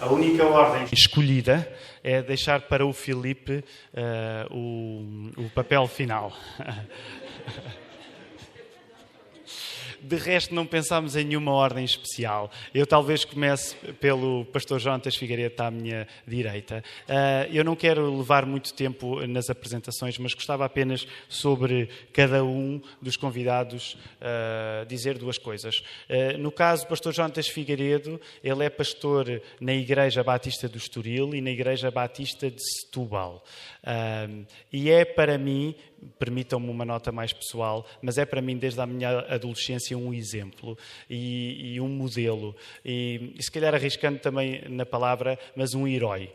A única ordem escolhida é deixar para o Filipe o papel final. De resto, não pensámos em nenhuma ordem especial. Eu talvez comece pelo pastor Jonatas Figueiredo, à minha direita. Eu não quero levar muito tempo nas apresentações, mas gostava apenas, sobre cada um dos convidados, dizer duas coisas. No caso do pastor Jonatas Figueiredo, ele é pastor na Igreja Batista do Estoril e na Igreja Batista de Setúbal. E é para mim, permitam-me uma nota mais pessoal, mas é para mim desde a minha adolescência um exemplo e um modelo e se calhar arriscando também na palavra, mas um herói.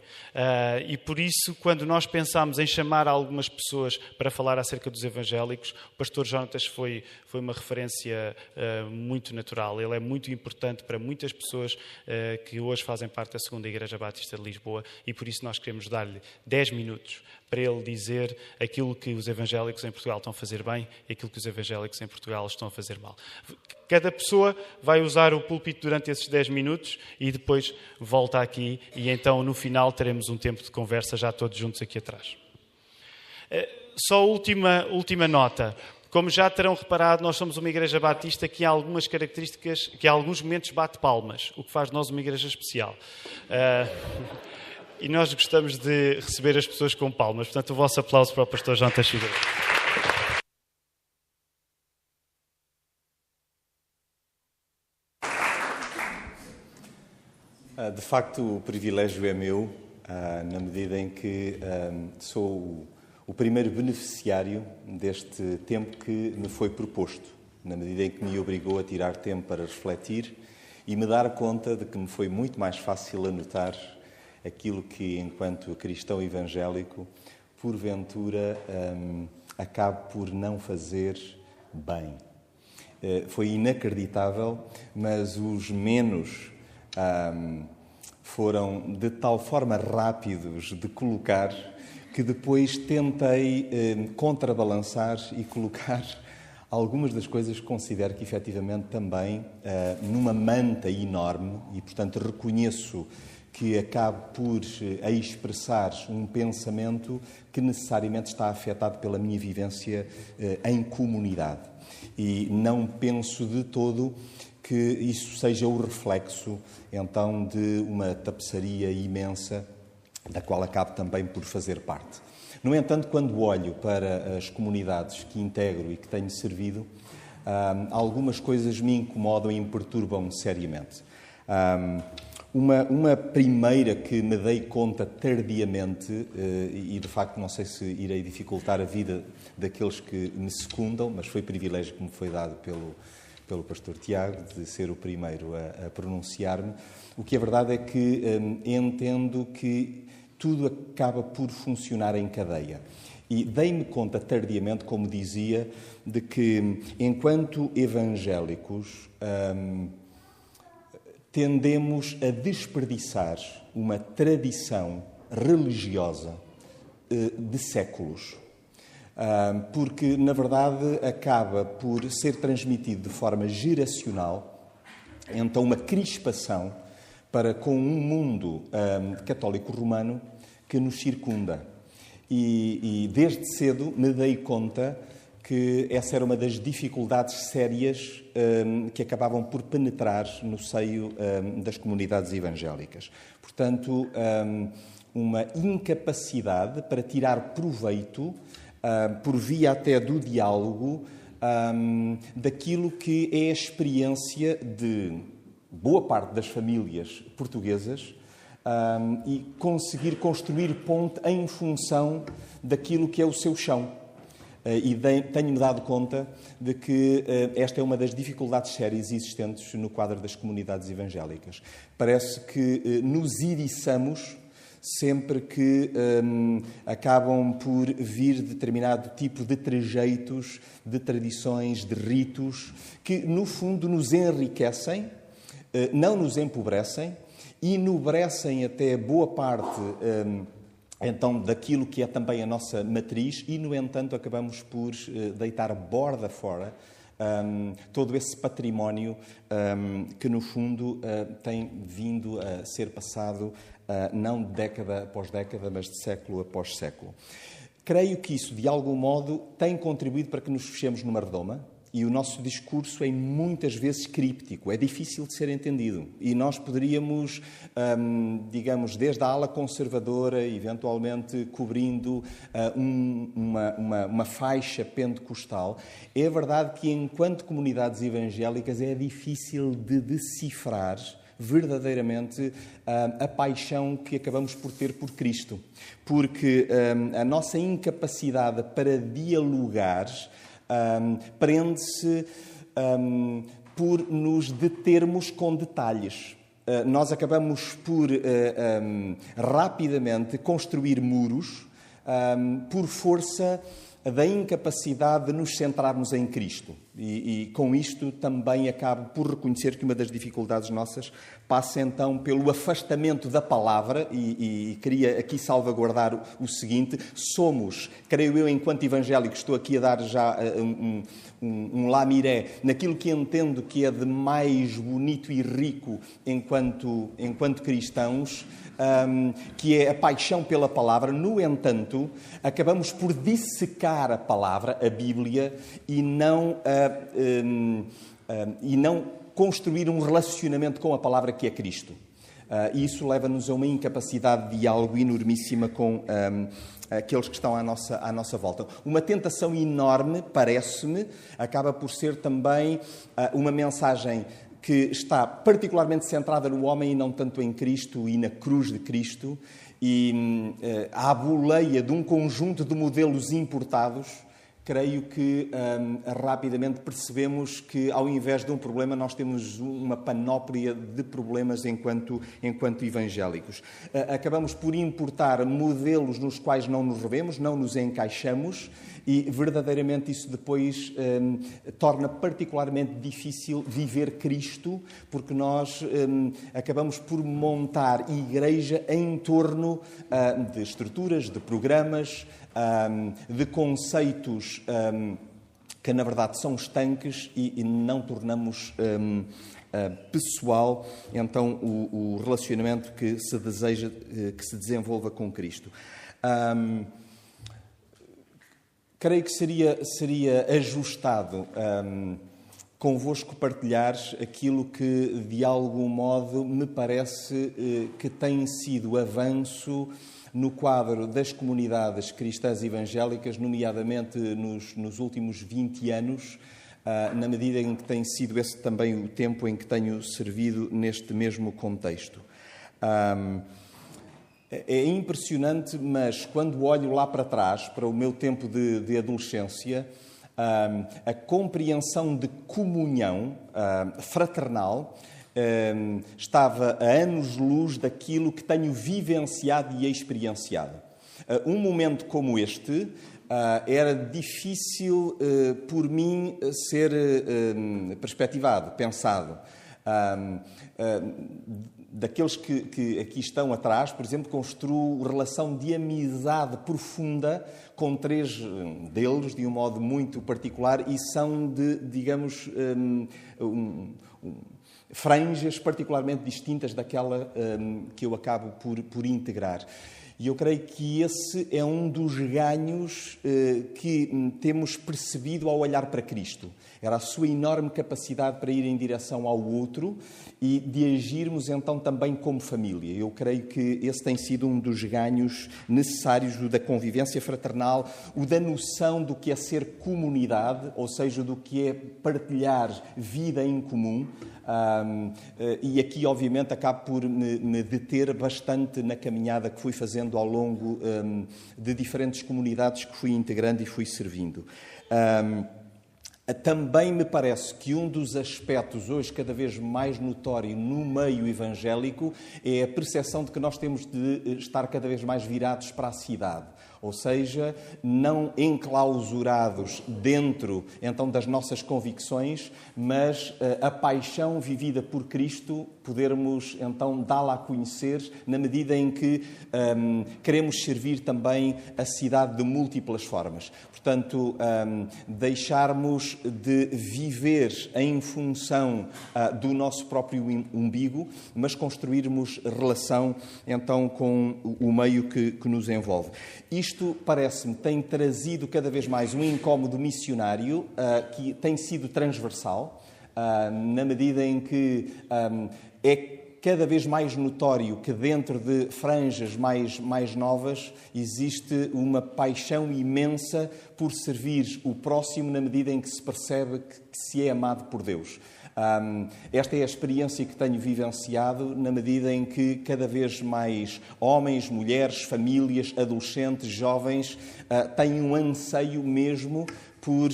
E por isso, quando nós pensamos em chamar algumas pessoas para falar acerca dos evangélicos, o pastor Jonatas foi uma referência muito natural. Ele é muito importante para muitas pessoas que hoje fazem parte da Segunda Igreja Batista de Lisboa e por isso nós queremos dar-lhe 10 minutos para ele dizer aquilo que os evangélicos em Portugal estão a fazer bem e aquilo que os evangélicos em Portugal estão a fazer mal. Cada pessoa vai usar o púlpito durante esses 10 minutos e depois volta aqui e então no final teremos um tempo de conversa já todos juntos aqui atrás. Só última nota. Como já terão reparado, nós somos uma igreja batista que há algumas características, que há alguns momentos bate palmas, o que faz de nós uma igreja especial. E nós gostamos de receber as pessoas com palmas. Portanto, o vosso aplauso para o pastor Jonatas Figueiredo. De facto, o privilégio é meu, na medida em que sou o primeiro beneficiário deste tempo que me foi proposto, na medida em que me obrigou a tirar tempo para refletir e me dar conta de que me foi muito mais fácil anotar aquilo que, enquanto cristão evangélico, porventura acabo por não fazer bem. Foi inacreditável, mas os menos foram de tal forma rápidos de colocar que depois tentei contrabalançar e colocar algumas das coisas que considero que, efetivamente, também numa manta enorme e, portanto, reconheço que acabo por expressar um pensamento que necessariamente está afetado pela minha vivência em comunidade. E não penso de todo que isso seja o reflexo, então, de uma tapeçaria imensa da qual acabo também por fazer parte. No entanto, quando olho para as comunidades que integro e que tenho servido, algumas coisas me incomodam e me perturbam seriamente. Uma primeira que me dei conta tardiamente, e de facto não sei se irei dificultar a vida daqueles que me secundam, mas foi privilégio que me foi dado pelo pastor Tiago, de ser o primeiro a pronunciar-me. O que é verdade é que entendo que tudo acaba por funcionar em cadeia. E dei-me conta tardiamente, como dizia, de que enquanto evangélicos tendemos a desperdiçar uma tradição religiosa de séculos. Porque, na verdade, acaba por ser transmitido de forma geracional, então uma crispação para com um mundo católico romano que nos circunda. E desde cedo me dei conta que essa era uma das dificuldades sérias que acabavam por penetrar no seio das comunidades evangélicas. Portanto, uma incapacidade para tirar proveito, por via até do diálogo, daquilo que é a experiência de boa parte das famílias portuguesas e conseguir construir ponte em função daquilo que é o seu chão. E tenho-me dado conta de que esta é uma das dificuldades sérias existentes no quadro das comunidades evangélicas. Parece que nos iriçamos sempre que acabam por vir determinado tipo de trejeitos, de tradições, de ritos, que, no fundo, nos enriquecem, não nos empobrecem, enobrecem até boa parte então daquilo que é também a nossa matriz e, no entanto, acabamos por deitar borda fora todo esse património que, no fundo, tem vindo a ser passado não de década após década, mas de século após século. Creio que isso, de algum modo, tem contribuído para que nos fechemos numa redoma e o nosso discurso é muitas vezes críptico, é difícil de ser entendido. E nós poderíamos, digamos, desde a ala conservadora, eventualmente cobrindo uma faixa pentecostal, é verdade que, enquanto comunidades evangélicas, é difícil de decifrar verdadeiramente a paixão que acabamos por ter por Cristo. Porque a nossa incapacidade para dialogar prende-se por nos determos com detalhes. Nós acabamos por rapidamente construir muros por força da incapacidade de nos centrarmos em Cristo. E com isto também acabo por reconhecer que uma das dificuldades nossas passa então pelo afastamento da palavra e queria aqui salvaguardar o seguinte: somos, creio eu, enquanto evangélicos, estou aqui a dar já um lamiré naquilo que entendo que é de mais bonito e rico enquanto cristãos, que é a paixão pela palavra. No entanto, acabamos por dissecar a palavra, a Bíblia, e não construir um relacionamento com a palavra que é Cristo. E isso leva-nos a uma incapacidade de diálogo enormíssima com aqueles que estão à nossa volta. Uma tentação enorme, parece-me, acaba por ser também uma mensagem que está particularmente centrada no homem e não tanto em Cristo e na cruz de Cristo, e à boleia de um conjunto de modelos importados. Creio que rapidamente percebemos que, ao invés de um problema, nós temos uma panóplia de problemas enquanto evangélicos. Acabamos por importar modelos nos quais não nos revemos, não nos encaixamos, e verdadeiramente isso depois torna particularmente difícil viver Cristo, porque nós acabamos por montar igreja em torno de estruturas, de programas, de conceitos que, na verdade, são estanques e não tornamos pessoal, então, o relacionamento que se deseja que se desenvolva com Cristo. Creio que seria ajustado convosco partilhar aquilo que, de algum modo, me parece que tem sido avanço no quadro das comunidades cristãs evangélicas, nomeadamente nos últimos 20 anos, na medida em que tem sido esse também o tempo em que tenho servido neste mesmo contexto. É impressionante, mas quando olho lá para trás, para o meu tempo de adolescência, a compreensão de comunhão fraternal estava a anos-luz daquilo que tenho vivenciado e experienciado. Um momento como este era difícil por mim ser perspectivado, pensado. Daqueles que aqui estão atrás, por exemplo, construo relação de amizade profunda com 3 deles, de um modo muito particular, e são digamos, franjas particularmente distintas daquela que eu acabo por integrar. E eu creio que esse é um dos ganhos que temos percebido ao olhar para Cristo. Era a sua enorme capacidade para ir em direção ao outro e de agirmos então também como família. Eu creio que esse tem sido um dos ganhos necessários, o da convivência fraternal, o da noção do que é ser comunidade, ou seja, do que é partilhar vida em comum. E aqui, obviamente, acabo por me deter bastante na caminhada que fui fazendo ao longo de diferentes comunidades que fui integrando e fui servindo. Também me parece que um dos aspectos hoje cada vez mais notório no meio evangélico é a percepção de que nós temos de estar cada vez mais virados para a cidade. Ou seja, não enclausurados dentro, então, das nossas convicções, mas a paixão vivida por Cristo, podermos, então, dá-la a conhecer na medida em que queremos servir também a cidade de múltiplas formas. Portanto, deixarmos de viver em função do nosso próprio umbigo, mas construirmos relação, então, com o meio que nos envolve. Isto, parece-me, tem trazido cada vez mais um incómodo missionário que tem sido transversal, na medida em que é cada vez mais notório que dentro de franjas mais novas existe uma paixão imensa por servir o próximo na medida em que se percebe que se é amado por Deus. Esta é a experiência que tenho vivenciado na medida em que cada vez mais homens, mulheres, famílias, adolescentes, jovens têm um anseio mesmo por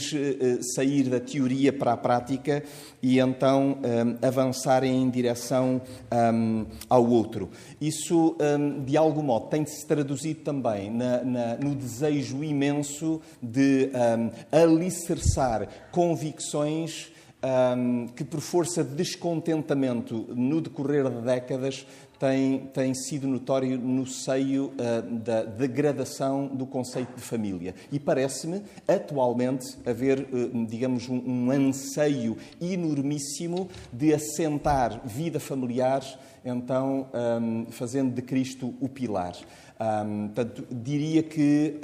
sair da teoria para a prática e então avançarem em direção ao outro. Isso, de algum modo, tem-se traduzido também no desejo imenso de alicerçar convicções que, por força de descontentamento no decorrer de décadas, tem sido notório no seio da degradação do conceito de família. E parece-me, atualmente, haver, digamos, um anseio enormíssimo de assentar vida familiar, então, fazendo de Cristo o pilar. Portanto, diria que,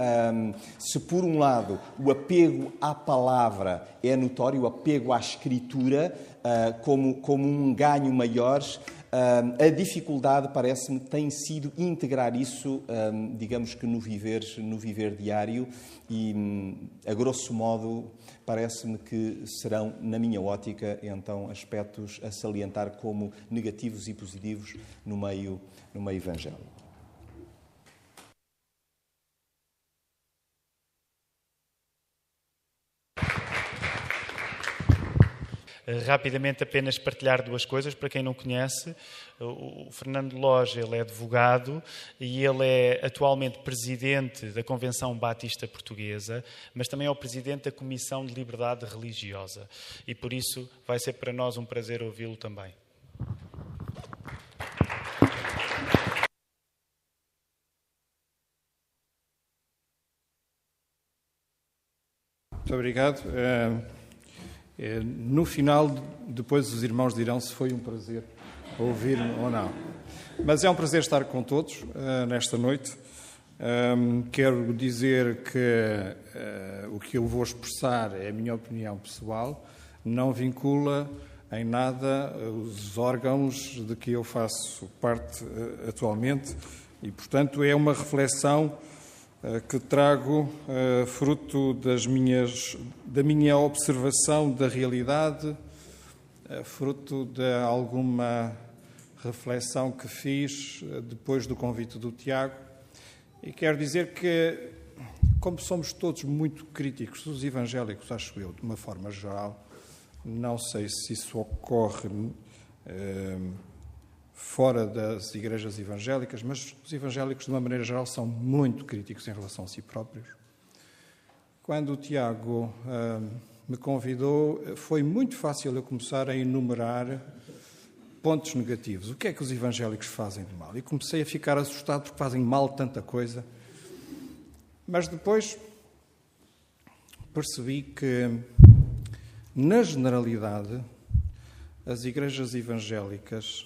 se por um lado o apego à palavra é notório, o apego à Escritura como um ganho maior, a dificuldade, parece-me, tem sido integrar isso, digamos que no viver diário e, a grosso modo, parece-me que serão, na minha ótica, então, aspectos a salientar como negativos e positivos no meio evangélico. Rapidamente apenas partilhar duas coisas, para quem não conhece. O Fernando Loja, ele é advogado e ele é atualmente presidente da Convenção Batista Portuguesa, mas também é o presidente da Comissão de Liberdade Religiosa. E por isso vai ser para nós um prazer ouvi-lo também. Muito obrigado. No final, depois os irmãos dirão se foi um prazer ouvir-me ou não. Mas é um prazer estar com todos nesta noite. Quero dizer que o que eu vou expressar é a minha opinião pessoal, não vincula em nada os órgãos de que eu faço parte atualmente e, portanto, é uma reflexão que trago fruto da minha observação da realidade, fruto de alguma reflexão que fiz depois do convite do Tiago. E quero dizer que, como somos todos muito críticos, os evangélicos, acho eu, de uma forma geral, não sei se isso ocorre fora das igrejas evangélicas, mas os evangélicos, de uma maneira geral, são muito críticos em relação a si próprios. Quando o Tiago me convidou, foi muito fácil eu começar a enumerar pontos negativos. O que é que os evangélicos fazem de mal? E comecei a ficar assustado porque fazem mal tanta coisa. Mas depois percebi que, na generalidade, as igrejas evangélicas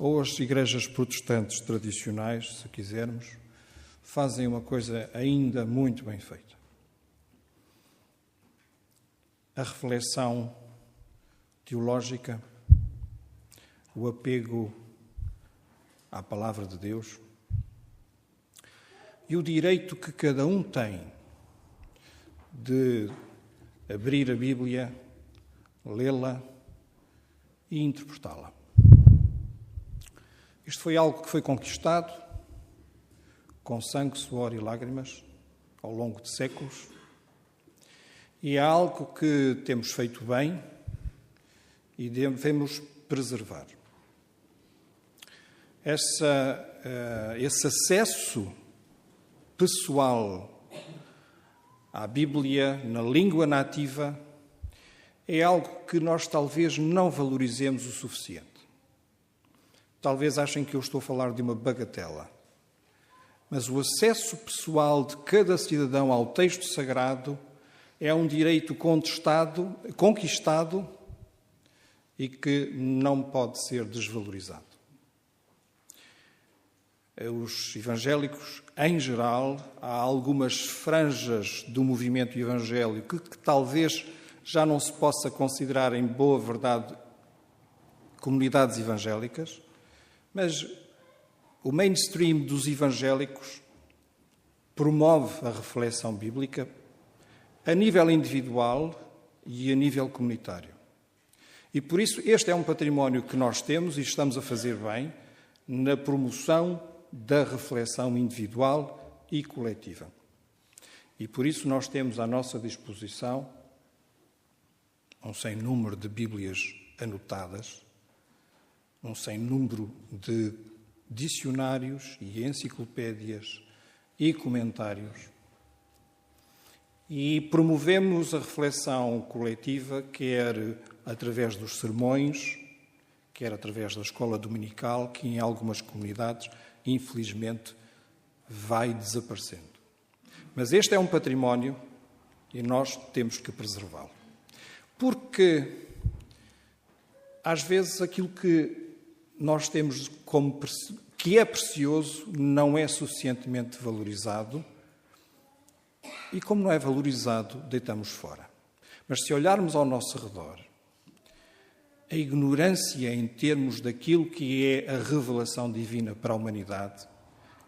ou as igrejas protestantes tradicionais, se quisermos, fazem uma coisa ainda muito bem feita. A reflexão teológica, o apego à palavra de Deus e o direito que cada um tem de abrir a Bíblia, lê-la e interpretá-la. Isto foi algo que foi conquistado com sangue, suor e lágrimas ao longo de séculos e é algo que temos feito bem e devemos preservar. Esse acesso pessoal à Bíblia na língua nativa é algo que nós talvez não valorizemos o suficiente. Talvez achem que eu estou a falar de uma bagatela. Mas o acesso pessoal de cada cidadão ao texto sagrado é um direito conquistado e que não pode ser desvalorizado. Os evangélicos, em geral, há algumas franjas do movimento evangélico que talvez já não se possa considerar, em boa verdade, comunidades evangélicas, mas o mainstream dos evangélicos promove a reflexão bíblica a nível individual e a nível comunitário. E por isso este é um património que nós temos e estamos a fazer bem na promoção da reflexão individual e coletiva. E por isso nós temos à nossa disposição um sem número de Bíblias anotadas, um sem número de dicionários e enciclopédias e comentários. E promovemos a reflexão coletiva, quer através dos sermões, quer através da escola dominical, que em algumas comunidades, infelizmente, vai desaparecendo. Mas este é um património e nós temos que preservá-lo. Porque, às vezes, aquilo que nós temos como que é precioso não é suficientemente valorizado e, como não é valorizado, deitamos fora. Mas se olharmos ao nosso redor, a ignorância em termos daquilo que é a revelação divina para a humanidade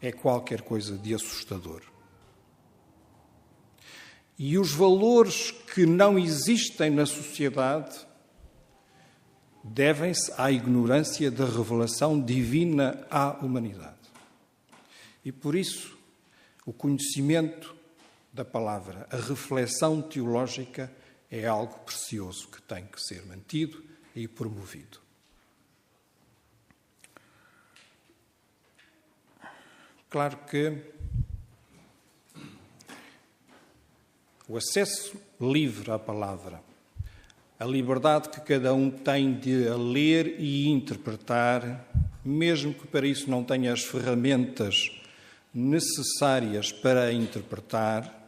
é qualquer coisa de assustador. E os valores que não existem na sociedade devem-se à ignorância da revelação divina à humanidade. E por isso, o conhecimento da palavra, a reflexão teológica é algo precioso que tem que ser mantido e promovido. Claro que o acesso livre à palavra, a liberdade que cada um tem de a ler e interpretar, mesmo que para isso não tenha as ferramentas necessárias para a interpretar,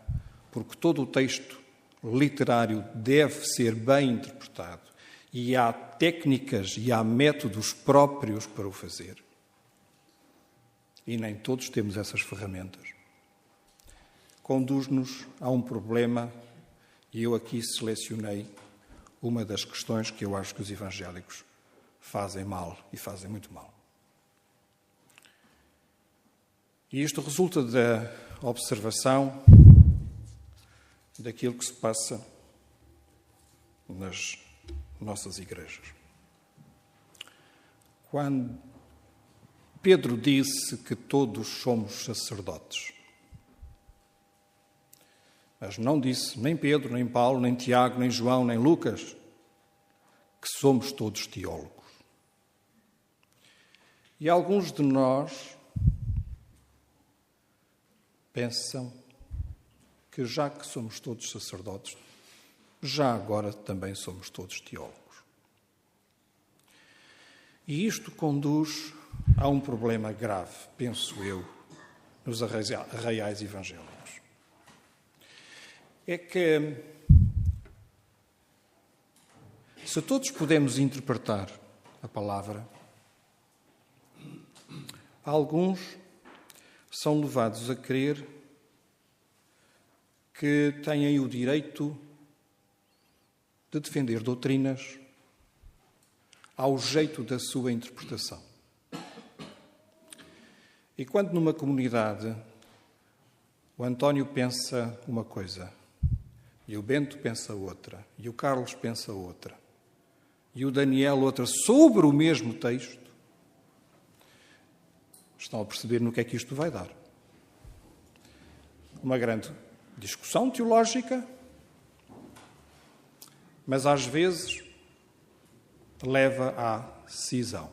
porque todo o texto literário deve ser bem interpretado e há técnicas e há métodos próprios para o fazer. E nem todos temos essas ferramentas. Conduz-nos a um problema e eu aqui selecionei uma das questões que eu acho que os evangélicos fazem mal e fazem muito mal. E isto resulta da observação daquilo que se passa nas nossas igrejas. Quando Pedro disse que todos somos sacerdotes, mas não disse nem Pedro, nem Paulo, nem Tiago, nem João, nem Lucas, que somos todos teólogos. E alguns de nós pensam que já que somos todos sacerdotes, já agora também somos todos teólogos. E isto conduz a um problema grave, penso eu, nos arraiais evangélicos. É que, se todos podemos interpretar a palavra, alguns são levados a crer que têm o direito de defender doutrinas ao jeito da sua interpretação. E quando numa comunidade o António pensa uma coisa, e o Bento pensa outra, e o Carlos pensa outra, e o Daniel outra, sobre o mesmo texto, estão a perceber no que é que isto vai dar. Uma grande discussão teológica, mas às vezes leva à cisão.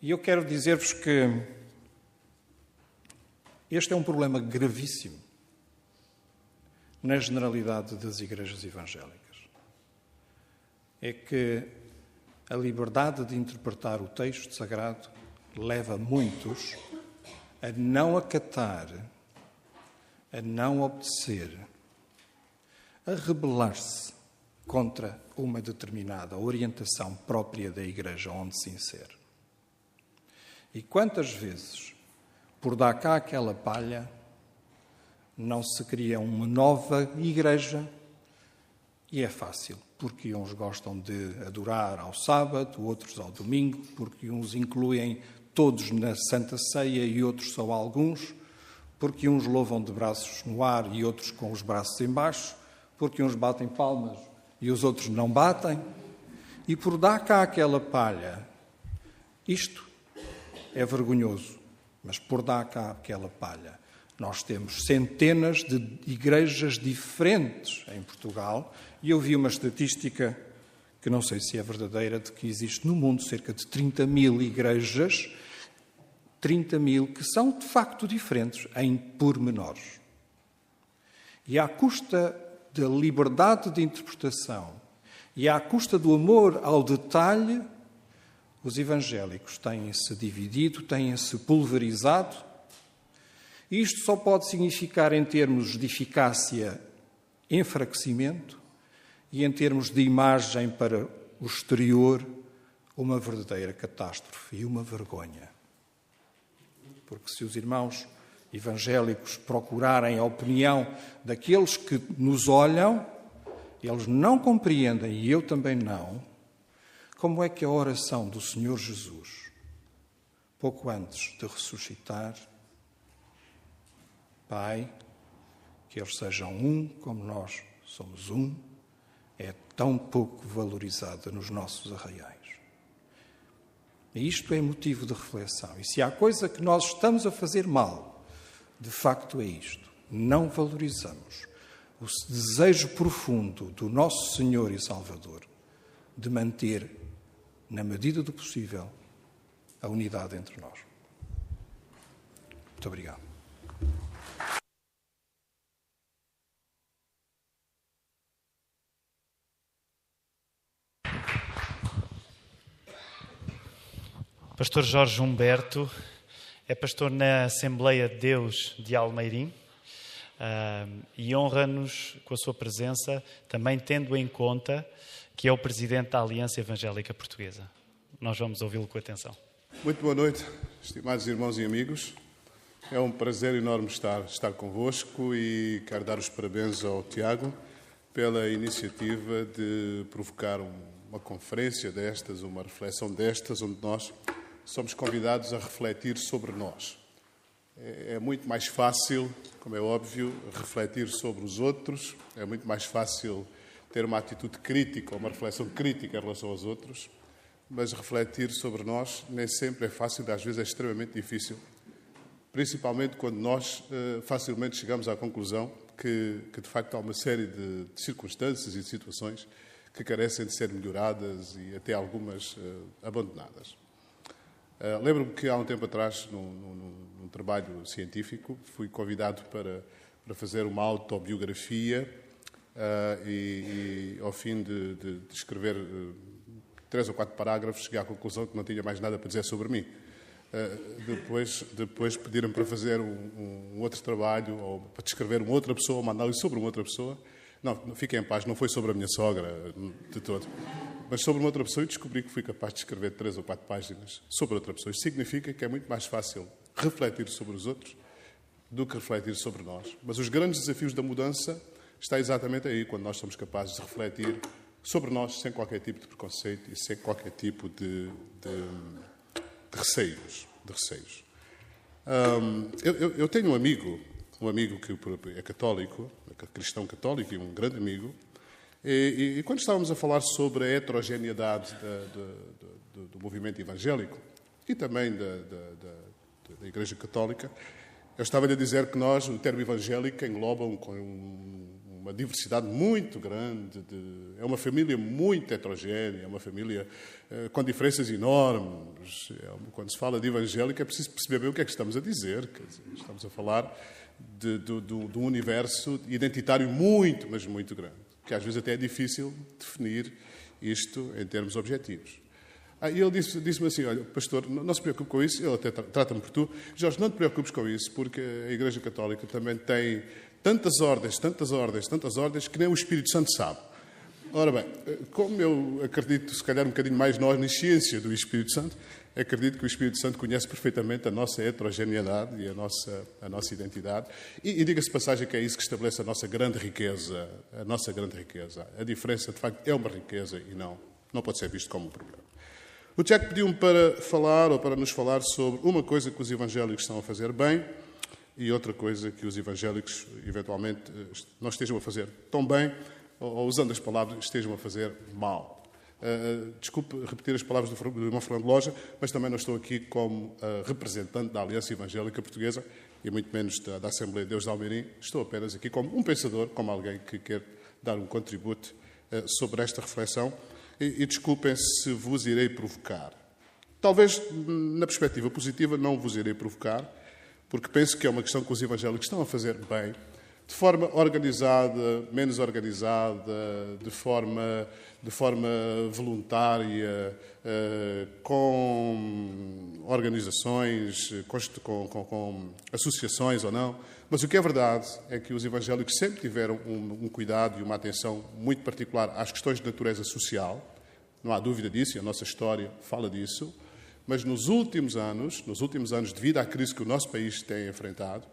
E eu quero dizer-vos que Este é um problema gravíssimo na generalidade das igrejas evangélicas. É que a liberdade de interpretar o texto sagrado leva muitos a não acatar, a não obedecer, a rebelar-se contra uma determinada orientação própria da igreja onde se insere. E quantas vezes, por dar cá aquela palha, não se cria uma nova igreja? E é fácil, porque uns gostam de adorar ao sábado, outros ao domingo, porque uns incluem todos na Santa Ceia e outros só alguns, porque uns louvam de braços no ar e outros com os braços em baixo, porque uns batem palmas e os outros não batem. E por dar cá aquela palha, isto é vergonhoso, mas por dar cá aquela palha, nós temos centenas de igrejas diferentes em Portugal, e eu vi uma estatística que não sei se é verdadeira, de que existe no mundo cerca de 30 mil igrejas, 30 mil que são de facto diferentes em pormenores. E à custa da liberdade de interpretação e à custa do amor ao detalhe, os evangélicos têm-se dividido, têm-se pulverizado. Isto só pode significar, em termos de eficácia, enfraquecimento, e em termos de imagem para o exterior, uma verdadeira catástrofe e uma vergonha. Porque se os irmãos evangélicos procurarem a opinião daqueles que nos olham, eles não compreendem, e eu também não, como é que a oração do Senhor Jesus, pouco antes de ressuscitar, Pai, que eles sejam um como nós somos um, é tão pouco valorizada nos nossos arraiais. E isto é motivo de reflexão. E se há coisa que nós estamos a fazer mal, de facto é isto. Não valorizamos o desejo profundo do nosso Senhor e Salvador de manter, na medida do possível, a unidade entre nós. Muito obrigado. Pastor Jorge Humberto é pastor na Assembleia de Deus de Almeirim e honra-nos com a sua presença, também tendo em conta que é o presidente da Aliança Evangélica Portuguesa. Nós vamos ouvi-lo com atenção. Muito boa noite, estimados irmãos e amigos. É um prazer enorme estar convosco e quero dar os parabéns ao Tiago pela iniciativa de provocar uma conferência destas, uma reflexão destas, onde nós somos convidados a refletir sobre nós. É muito mais fácil, como é óbvio, refletir sobre os outros, é muito mais fácil ter uma atitude crítica, uma reflexão crítica em relação aos outros, mas refletir sobre nós nem sempre é fácil, às vezes é extremamente difícil, principalmente quando nós facilmente chegamos à conclusão que de facto há uma série de circunstâncias e de situações que carecem de ser melhoradas e até algumas abandonadas. Lembro-me que há um tempo atrás, num trabalho científico, fui convidado para fazer uma autobiografia e ao fim de escrever 3 ou 4 parágrafos, cheguei à conclusão que não tinha mais nada para dizer sobre mim. Depois pediram-me para fazer um outro trabalho, ou para descrever uma outra pessoa, uma análise sobre uma outra pessoa. Não, fiquem em paz, não foi sobre a minha sogra de todo, mas sobre uma outra pessoa, e descobri que fui capaz de escrever 3 ou 4 páginas sobre outra pessoa. Isto significa que é muito mais fácil refletir sobre os outros do que refletir sobre nós. Mas os grandes desafios da mudança está exatamente aí, quando nós somos capazes de refletir sobre nós sem qualquer tipo de preconceito e sem qualquer tipo de receios. Eu tenho um amigo que é católico, cristão católico, e um grande amigo, e quando estávamos a falar sobre a heterogeneidade do movimento evangélico e também da Igreja Católica, eu estava-lhe a dizer que nós, o termo evangélico, engloba uma uma diversidade muito grande, é uma família muito heterogénea, é uma família com diferenças enormes. Quando se fala de evangélico é preciso perceber bem o que é que estamos a dizer. Quer dizer, estamos a falar de um universo identitário muito, mas muito grande, que às vezes até é difícil definir isto em termos objetivos. E ele disse-me assim, olha, pastor, não se preocupe com isso, ele até trata-me por tu. Jorge, não te preocupes com isso, porque a Igreja Católica também tem tantas ordens, que nem o Espírito Santo sabe. Ora bem, como eu acredito, se calhar um bocadinho mais na onisciência do Espírito Santo, acredito que o Espírito Santo conhece perfeitamente a nossa heterogeneidade e a nossa identidade. E diga-se de passagem que é isso que estabelece a nossa grande riqueza. A diferença, de facto, é uma riqueza e não pode ser visto como um problema. O Tiago pediu-me para falar, ou para nos falar, sobre uma coisa que os evangélicos estão a fazer bem e outra coisa que os evangélicos, eventualmente, não estejam a fazer tão bem, ou usando as palavras, estejam a fazer mal. Desculpe repetir as palavras do irmão Fernando Loja, mas também não estou aqui como representante da Aliança Evangélica Portuguesa e muito menos da Assembleia de Deus de Almeirim. Estou apenas aqui como um pensador, como alguém que quer dar um contributo sobre esta reflexão. E desculpem se vos irei provocar. Talvez, na perspectiva positiva, não vos irei provocar, porque penso que é uma questão que os evangélicos estão a fazer bem, de forma organizada, menos organizada, de forma voluntária, com organizações, com associações ou não. Mas o que é verdade é que os evangélicos sempre tiveram um cuidado e uma atenção muito particular às questões de natureza social. Não há dúvida disso, e a nossa história fala disso. Mas nos últimos anos, devido à crise que o nosso país tem enfrentado,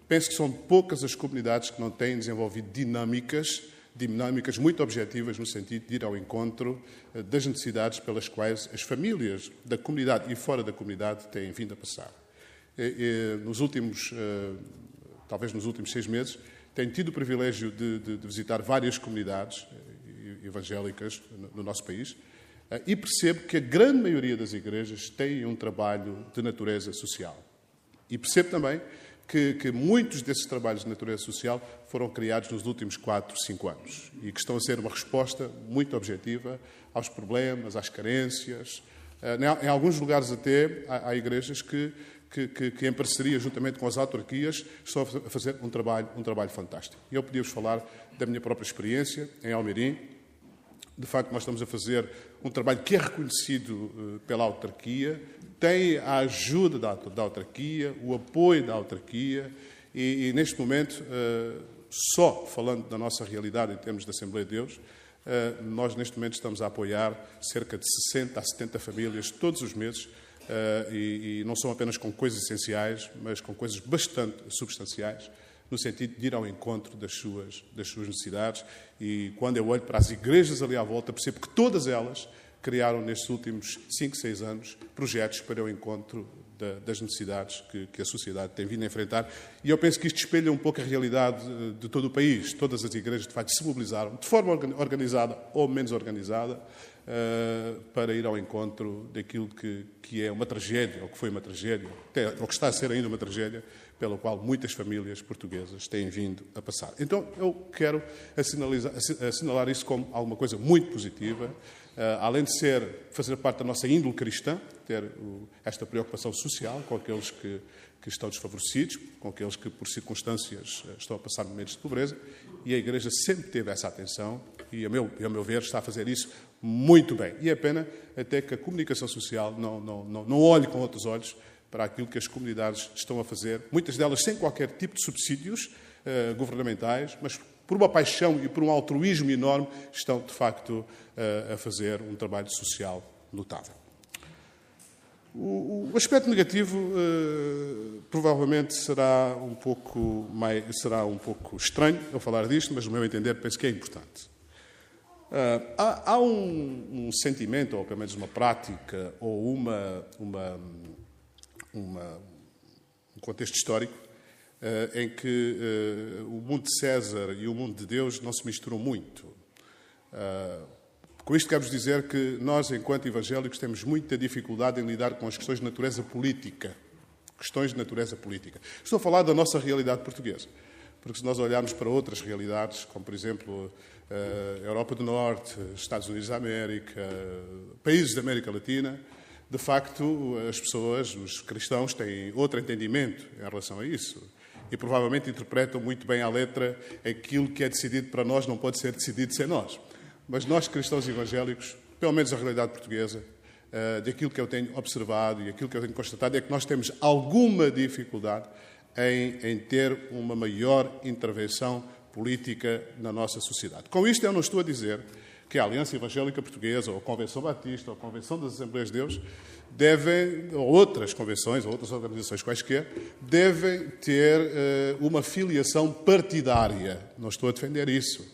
penso que são poucas as comunidades que não têm desenvolvido dinâmicas muito objetivas no sentido de ir ao encontro das necessidades pelas quais as famílias da comunidade e fora da comunidade têm vindo a passar. Talvez nos últimos 6 meses, tenho tido o privilégio de visitar várias comunidades evangélicas no nosso país e percebo que a grande maioria das igrejas tem um trabalho de natureza social. E percebo também que muitos desses trabalhos de natureza social foram criados nos últimos 4, 5 anos e que estão a ser uma resposta muito objetiva aos problemas, às carências. Em alguns lugares até há igrejas que em parceria juntamente com as autarquias estão a fazer um trabalho fantástico. E eu podia-vos falar da minha própria experiência em Almeirim. De facto, nós estamos a fazer um trabalho que é reconhecido pela autarquia, tem a ajuda da autarquia, o apoio da autarquia e neste momento, só falando da nossa realidade em termos de Assembleia de Deus, nós neste momento estamos a apoiar cerca de 60 a 70 famílias todos os meses e não são apenas com coisas essenciais, mas com coisas bastante substanciais, no sentido de ir ao encontro das suas necessidades. E quando eu olho para as igrejas ali à volta, percebo que todas elas criaram nestes últimos 5, 6 anos projetos para o encontro das necessidades que a sociedade tem vindo a enfrentar. E eu penso que isto espelha um pouco a realidade de todo o país. Todas as igrejas, de facto, se mobilizaram de forma organizada ou menos organizada para ir ao encontro daquilo que é uma tragédia, ou que foi uma tragédia, ou que está a ser ainda uma tragédia, pela qual muitas famílias portuguesas têm vindo a passar. Então, eu quero assinalar isso como alguma coisa muito positiva, além de fazer parte da nossa índole cristã, ter esta preocupação social com aqueles que estão desfavorecidos, com aqueles que, por circunstâncias, estão a passar momentos de pobreza, e a Igreja sempre teve essa atenção e, a meu ver, está a fazer isso muito bem. E é pena até que a comunicação social não olhe com outros olhos para aquilo que as comunidades estão a fazer, muitas delas sem qualquer tipo de subsídios governamentais, mas por uma paixão e por um altruísmo enorme, estão, de facto, a fazer um trabalho social notável. O aspecto negativo provavelmente será um pouco estranho eu falar disto, mas, no meu entender, penso que é importante. Há um sentimento, ou pelo menos uma prática, ou um contexto histórico em que o mundo de César e o mundo de Deus não se misturam muito. Com isto quero-vos dizer que nós, enquanto evangélicos, temos muita dificuldade em lidar com as questões de natureza política. Estou a falar da nossa realidade portuguesa. porque se nós olharmos para outras realidades, como por exemplo a Europa do Norte, Estados Unidos da América, países da América Latina, de facto as pessoas, os cristãos, têm outro entendimento em relação a isso. E provavelmente interpretam muito bem à letra aquilo que é decidido para nós não pode ser decidido sem nós. Mas nós, cristãos evangélicos, pelo menos a realidade portuguesa, daquilo que eu tenho observado e aquilo que eu tenho constatado, é que nós temos alguma dificuldade em ter uma maior intervenção política na nossa sociedade. Com isto eu não estou a dizer que a Aliança Evangélica Portuguesa, ou a Convenção Batista, ou a Convenção das Assembleias de Deus, devem, ou outras convenções, ou outras organizações quaisquer, devem ter uma filiação partidária. Não estou a defender isso.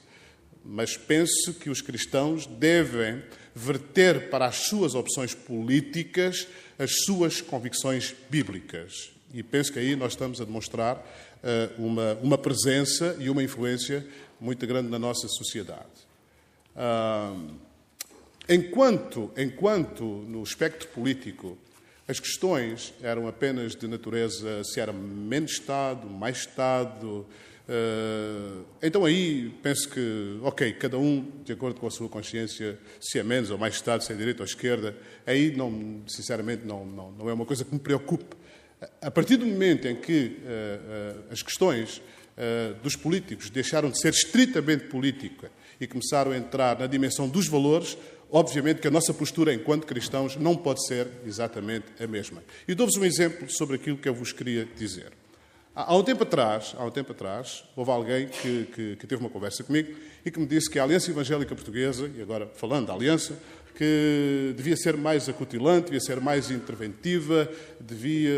Mas penso que os cristãos devem verter para as suas opções políticas as suas convicções bíblicas. E penso que aí nós estamos a demonstrar uma presença e uma influência muito grande na nossa sociedade. Enquanto no espectro político as questões eram apenas de natureza se era menos Estado, mais Estado, então aí penso que, ok, cada um, de acordo com a sua consciência, se é menos ou mais Estado, se é direita ou esquerda, aí, sinceramente, não é uma coisa que me preocupe. A partir do momento em que as questões dos políticos deixaram de ser estritamente política e começaram a entrar na dimensão dos valores, obviamente que a nossa postura enquanto cristãos não pode ser exatamente a mesma. E dou-vos um exemplo sobre aquilo que eu vos queria dizer. Há um tempo atrás, houve alguém que teve uma conversa comigo e que me disse que a Aliança Evangélica Portuguesa, e agora falando da Aliança, que devia ser mais acutilante, devia ser mais interventiva, devia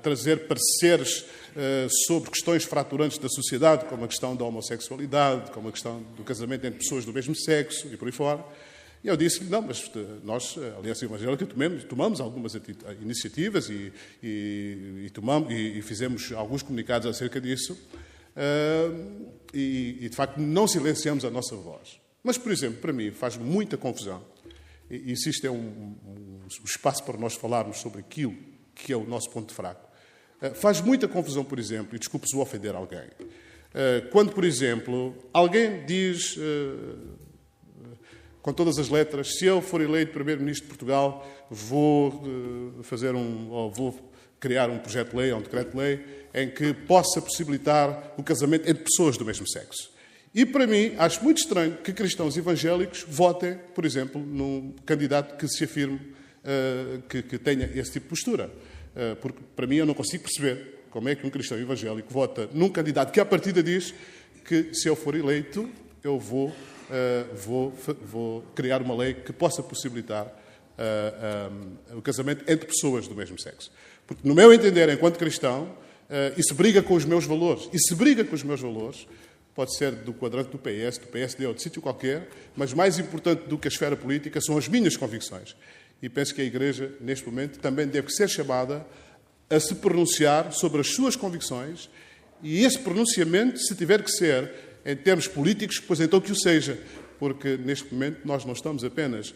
trazer pareceres sobre questões fraturantes da sociedade, como a questão da homossexualidade, como a questão do casamento entre pessoas do mesmo sexo e por aí fora. E eu disse-lhe, não, mas nós, a Aliança Evangélica, tomamos algumas iniciativas e fizemos alguns comunicados acerca disso e, de facto, não silenciamos a nossa voz. Mas, por exemplo, para mim faz muita confusão, e se isto é um espaço para nós falarmos sobre aquilo que é o nosso ponto fraco, faz muita confusão, por exemplo, e desculpe-se o ofender alguém, quando, por exemplo, alguém diz... com todas as letras, se eu for eleito Primeiro-Ministro de Portugal, vou criar um projeto de lei ou um decreto de lei em que possa possibilitar o casamento entre pessoas do mesmo sexo. E, para mim, acho muito estranho que cristãos evangélicos votem, por exemplo, num candidato que se afirme que tenha esse tipo de postura. Porque, para mim, eu não consigo perceber como é que um cristão evangélico vota num candidato que, à partida, diz que, se eu for eleito, eu vou criar uma lei que possa possibilitar o casamento entre pessoas do mesmo sexo. Porque, no meu entender, enquanto cristão, isso briga com os meus valores. E se briga com os meus valores, pode ser do quadrante do PS, do PSD ou de sítio qualquer, mas mais importante do que a esfera política são as minhas convicções. E penso que a Igreja, neste momento, também deve ser chamada a se pronunciar sobre as suas convicções, e esse pronunciamento, se tiver que ser em termos políticos, pois então que o seja, porque neste momento nós não estamos apenas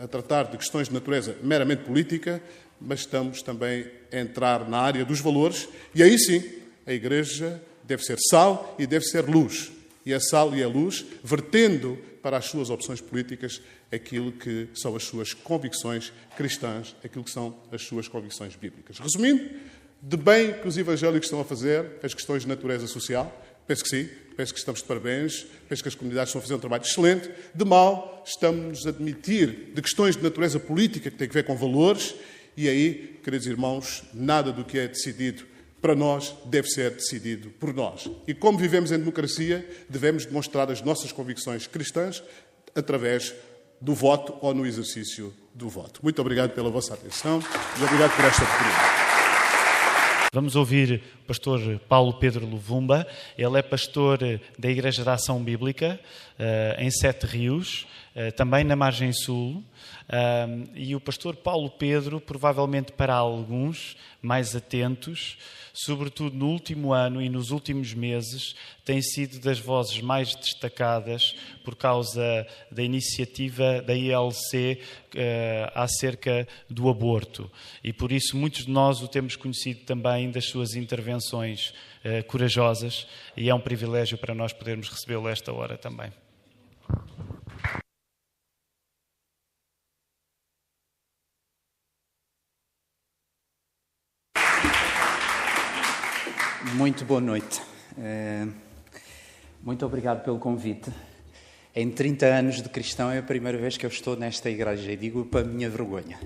a tratar de questões de natureza meramente política, mas estamos também a entrar na área dos valores, e aí sim a Igreja deve ser sal e deve ser luz. E a sal e a luz, vertendo para as suas opções políticas aquilo que são as suas convicções cristãs, aquilo que são as suas convicções bíblicas. Resumindo, de bem que os evangélicos estão a fazer as questões de natureza social, penso que sim, penso que estamos de parabéns, penso que as comunidades estão a fazer um trabalho excelente. De mal, estamos a admitir de questões de natureza política que têm a ver com valores, e aí, queridos irmãos, nada do que é decidido para nós deve ser decidido por nós. E como vivemos em democracia, devemos demonstrar as nossas convicções cristãs através do voto ou no exercício do voto. Muito obrigado pela vossa atenção e obrigado por esta oportunidade. Vamos ouvir o pastor Paulo Pedro Luvumba. Ele é pastor da Igreja da Ação Bíblica, em Sete Rios. também na margem sul, e o pastor Paulo Pedro, provavelmente para alguns mais atentos, sobretudo no último ano e nos últimos meses, tem sido das vozes mais destacadas por causa da iniciativa da ILC acerca do aborto. E por isso muitos de nós o temos conhecido também das suas intervenções corajosas, e é um privilégio para nós podermos recebê-lo a esta hora também. Muito boa noite. Muito obrigado pelo convite. Em 30 anos de cristão é a primeira vez que eu estou nesta igreja e digo para a minha vergonha.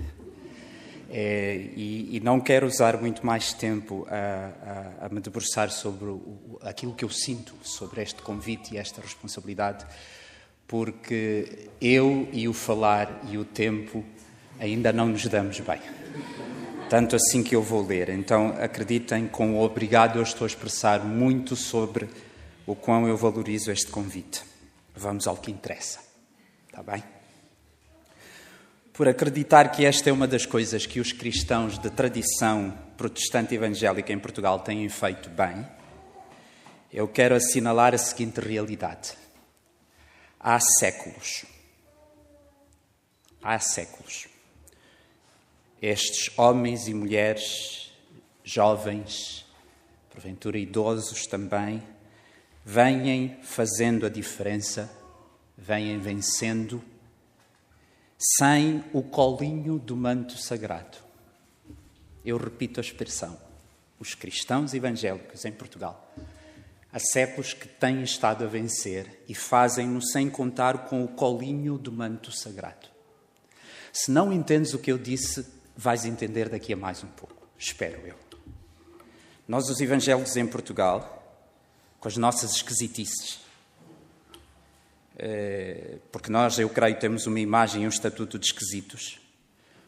E não quero usar muito mais tempo a me debruçar sobre aquilo que eu sinto sobre este convite e esta responsabilidade, porque eu e o falar e o tempo ainda não nos damos bem. Tanto assim que eu vou ler. Então, acreditem, com o obrigado eu estou a expressar muito sobre o quão eu valorizo este convite. Vamos ao que interessa. Está bem? Por acreditar que esta é uma das coisas que os cristãos de tradição protestante evangélica em Portugal têm feito bem, eu quero assinalar a seguinte realidade. Há séculos, estes homens e mulheres, jovens, porventura idosos também, vêm fazendo a diferença, vêm vencendo, sem o colinho do manto sagrado. Eu repito a expressão. Os cristãos evangélicos em Portugal, há séculos que têm estado a vencer e fazem-no sem contar com o colinho do manto sagrado. Se não entendes o que eu disse, vais entender daqui a mais um pouco, espero eu. Nós, os evangélicos em Portugal, com as nossas esquisitices, porque nós, eu creio, temos uma imagem e um estatuto de esquisitos,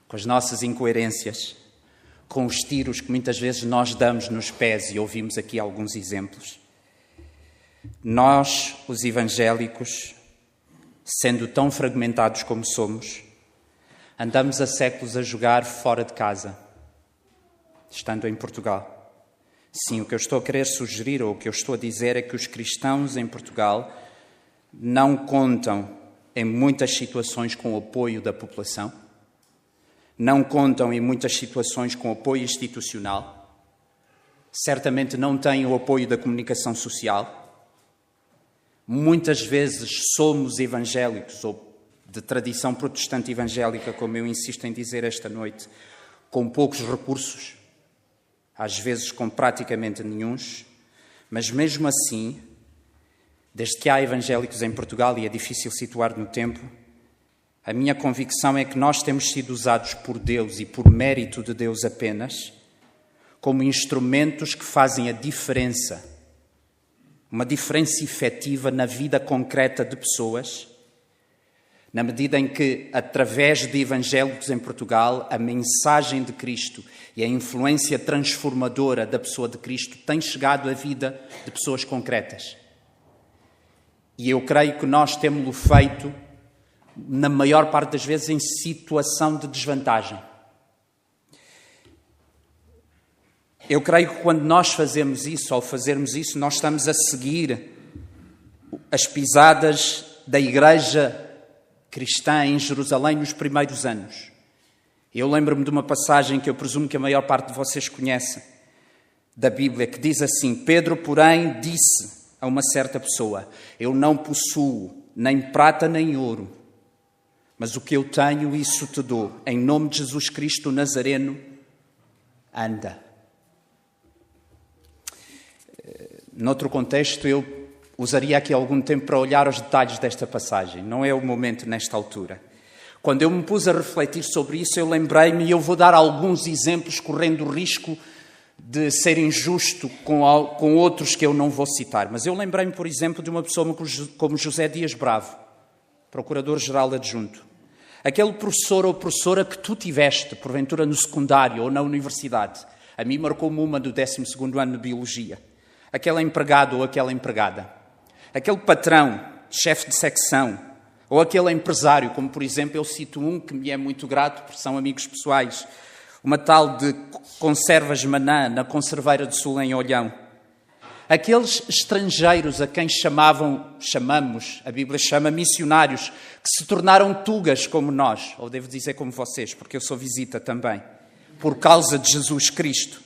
com as nossas incoerências, com os tiros que muitas vezes nós damos nos pés, e ouvimos aqui alguns exemplos. Nós, os evangélicos, sendo tão fragmentados como somos, andamos há séculos a jogar fora de casa, estando em Portugal. Sim, o que eu estou a querer sugerir, ou o que eu estou a dizer, é que os cristãos em Portugal não contam, em muitas situações, com o apoio da população, não contam, em muitas situações, com o apoio institucional, certamente não têm o apoio da comunicação social. Muitas vezes somos evangélicos, ou de tradição protestante evangélica, como eu insisto em dizer esta noite, com poucos recursos, às vezes com praticamente nenhuns, mas mesmo assim, desde que há evangélicos em Portugal, e é difícil situar no tempo, a minha convicção é que nós temos sido usados por Deus e por mérito de Deus apenas, como instrumentos que fazem a diferença, uma diferença efetiva na vida concreta de pessoas, na medida em que, através de evangélicos em Portugal, a mensagem de Cristo e a influência transformadora da pessoa de Cristo tem chegado à vida de pessoas concretas. E eu creio que nós temos-lo feito, na maior parte das vezes, em situação de desvantagem. Eu creio que quando nós fazemos isso, ao fazermos isso, nós estamos a seguir as pisadas da Igreja cristã em Jerusalém nos primeiros anos. Eu lembro-me de uma passagem que eu presumo que a maior parte de vocês conhece, da Bíblia, que diz assim: Pedro, porém, disse a uma certa pessoa: eu não possuo nem prata nem ouro, mas o que eu tenho, isso te dou. Em nome de Jesus Cristo o Nazareno, anda. Noutro contexto, eu usaria aqui algum tempo para olhar os detalhes desta passagem. Não é o momento nesta altura. Quando eu me pus a refletir sobre isso, eu lembrei-me, e eu vou dar alguns exemplos, correndo o risco de ser injusto com outros que eu não vou citar. Mas eu lembrei-me, por exemplo, de uma pessoa como José Dias Bravo, Procurador-Geral Adjunto. Aquele professor ou professora que tu tiveste, porventura no secundário ou na universidade. A mim marcou-me uma do 12º ano de Biologia. Aquele empregado ou aquela empregada. Aquele patrão, chefe de secção, Ou aquele empresário, como por exemplo, eu cito um que me é muito grato, porque são amigos pessoais, uma tal de Conservas Manã, na Conserveira do Sul, em Olhão. Aqueles estrangeiros a quem chamamos, a Bíblia chama missionários, que se tornaram tugas como nós, ou devo dizer como vocês, porque eu sou visita também, por causa de Jesus Cristo.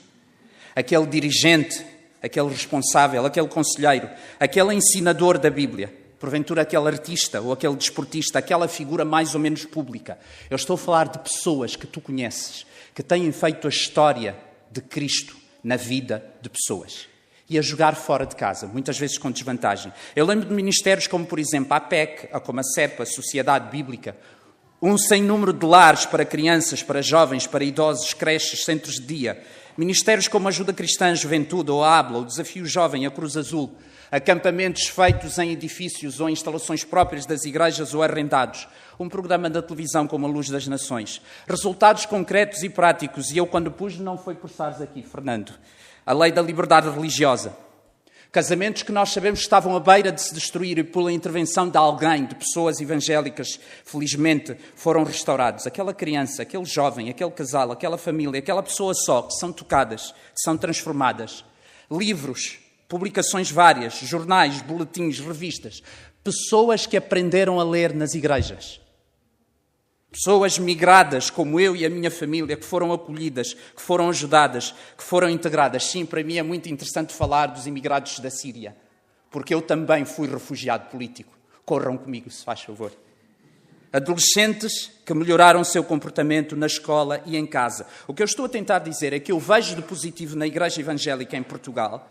Aquele dirigente, aquele responsável, aquele conselheiro, aquele ensinador da Bíblia, porventura aquele artista ou aquele desportista, aquela figura mais ou menos pública. Eu estou a falar de pessoas que tu conheces, que têm feito a história de Cristo na vida de pessoas. E a jogar fora de casa, muitas vezes com desvantagem. Eu lembro de ministérios como, por exemplo, a APEC, como a CEP, a Sociedade Bíblica, um sem número de lares para crianças, para jovens, para idosos, creches, centros de dia. Ministérios como a Ajuda Cristã, a Juventude, ou a ABLA, o Desafio Jovem, a Cruz Azul. Acampamentos feitos em edifícios ou instalações próprias das igrejas ou arrendados. Um programa da televisão como a Luz das Nações. Resultados concretos e práticos. E eu, quando pus, não foi por estares aqui, Fernando. A lei da liberdade religiosa. Casamentos que nós sabemos que estavam à beira de se destruir e pela intervenção de alguém, de pessoas evangélicas, felizmente foram restaurados. Aquela criança, aquele jovem, aquele casal, aquela família, aquela pessoa só, que são tocadas, que são transformadas. Livros, publicações várias, jornais, boletins, revistas. Pessoas que aprenderam a ler nas igrejas. Pessoas migradas, como eu e a minha família, que foram acolhidas, que foram ajudadas, que foram integradas. Sim, para mim é muito interessante falar dos imigrados da Síria, porque eu também fui refugiado político. Corram comigo, se faz favor. Adolescentes que melhoraram o seu comportamento na escola e em casa. O que eu estou a tentar dizer é que eu vejo de positivo na Igreja Evangélica em Portugal,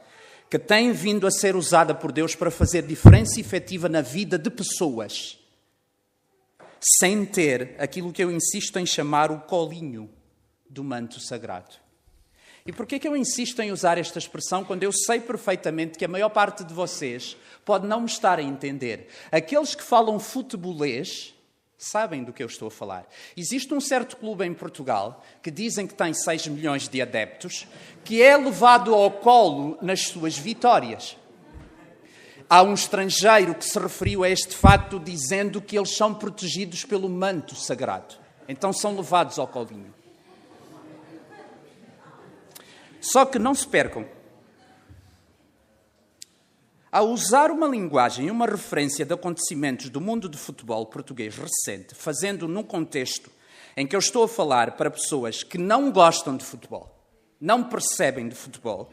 que tem vindo a ser usada por Deus para fazer diferença efetiva na vida de pessoas, sem ter aquilo que eu insisto em chamar o colinho do manto sagrado. E porquê que eu insisto em usar esta expressão quando eu sei perfeitamente que a maior parte de vocês pode não me estar a entender? Aqueles que falam futebolês sabem do que eu estou a falar. Existe um certo clube em Portugal que dizem que tem 6 milhões de adeptos, que é levado ao colo nas suas vitórias. Há um estrangeiro que se referiu a este facto dizendo que eles são protegidos pelo manto sagrado. Então são levados ao colinho. Só que não se percam. Ao usar uma linguagem e uma referência de acontecimentos do mundo do futebol português recente, fazendo num contexto em que eu estou a falar para pessoas que não gostam de futebol, não percebem de futebol,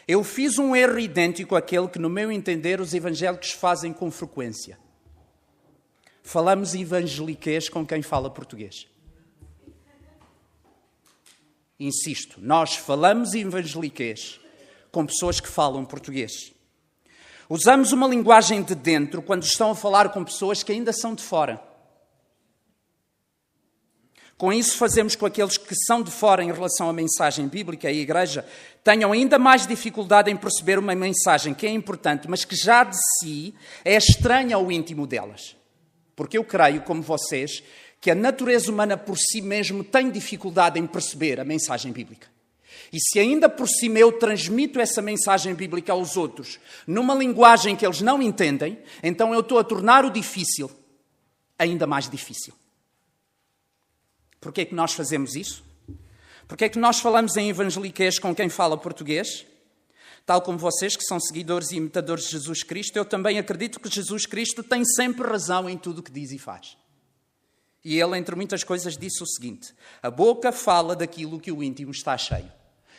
eu fiz um erro idêntico àquele que, no meu entender, os evangélicos fazem com frequência. Falamos evangeliquez com quem fala português. Insisto, nós falamos evangeliquez com pessoas que falam português. Usamos uma linguagem de dentro quando estão a falar com pessoas que ainda são de fora. Com isso, fazemos com que aqueles que são de fora em relação à mensagem bíblica e à Igreja tenham ainda mais dificuldade em perceber uma mensagem que é importante, mas que já de si é estranha ao íntimo delas. Porque eu creio, como vocês, que a natureza humana por si mesmo tem dificuldade em perceber a mensagem bíblica. E se ainda por cima eu transmito essa mensagem bíblica aos outros numa linguagem que eles não entendem, então eu estou a tornar o difícil ainda mais difícil. Porquê é que nós fazemos isso? Porquê é que nós falamos em evangeliquez com quem fala português? Tal como vocês que são seguidores e imitadores de Jesus Cristo, eu também acredito que Jesus Cristo tem sempre razão em tudo o que diz e faz. E ele, entre muitas coisas, disse o seguinte: a boca fala daquilo que o íntimo está cheio.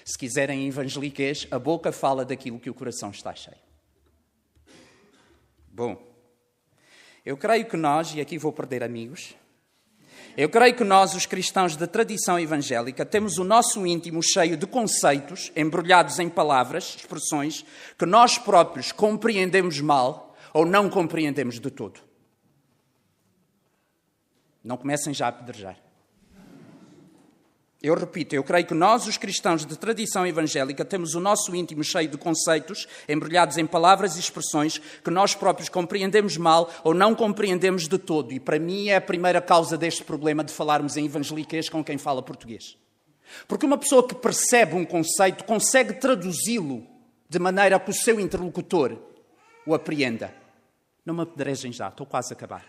Se quiserem evangeliquez, a boca fala daquilo que o coração está cheio. Bom, eu creio que nós, e aqui vou perder amigos, eu creio que nós, os cristãos da tradição evangélica, temos o nosso íntimo cheio de conceitos, embrulhados em palavras, expressões, que nós próprios compreendemos mal ou não compreendemos de todo. Não comecem já a apedrejar. Eu repito, eu creio que nós, os cristãos de tradição evangélica, temos o nosso íntimo cheio de conceitos, embrulhados em palavras e expressões que nós próprios compreendemos mal ou não compreendemos de todo. E para mim é a primeira causa deste problema de falarmos em evangeliquez com quem fala português. Porque uma pessoa que percebe um conceito consegue traduzi-lo de maneira que o seu interlocutor o apreenda. Não me apedrejem já, estou quase a acabar.